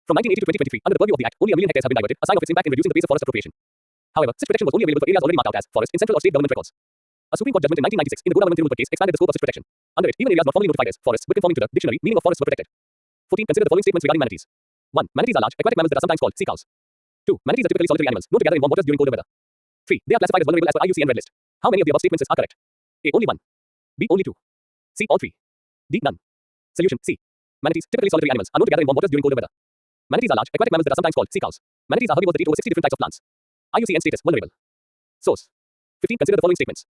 From 1980 to 2023, under the purview of the Act, only a million hectares have been diverted, a sign of its impact in reducing the pace of forest appropriation. However, such protection was only available for areas already marked out as forest in central or state government records. A Supreme Court judgment in 1996 in the Government Tirumulpur case expanded the scope of such protection. Under it, even areas not formally notified as forests but conforming to the dictionary meaning of forests were protected. 14. Consider the following statements regarding manatees. 1. Manatees are large, aquatic mammals that are sometimes called sea cows. 2. Manatees are typically solitary animals, known to gather in warm waters during colder weather. 3. They are classified as vulnerable as per IUCN Red List. How many of the above statements are correct? A. Only 1. B. Only 2. C. All 3. D. None. Solution. C. Manatees, typically solitary animals, are known to gather in warm waters during colder weather. Manatees are large, aquatic mammals that are sometimes called sea cows. Manatees are herbivores that eat over 60 different types of plants. IUCN status, vulnerable. Source. 15. Consider the following statements.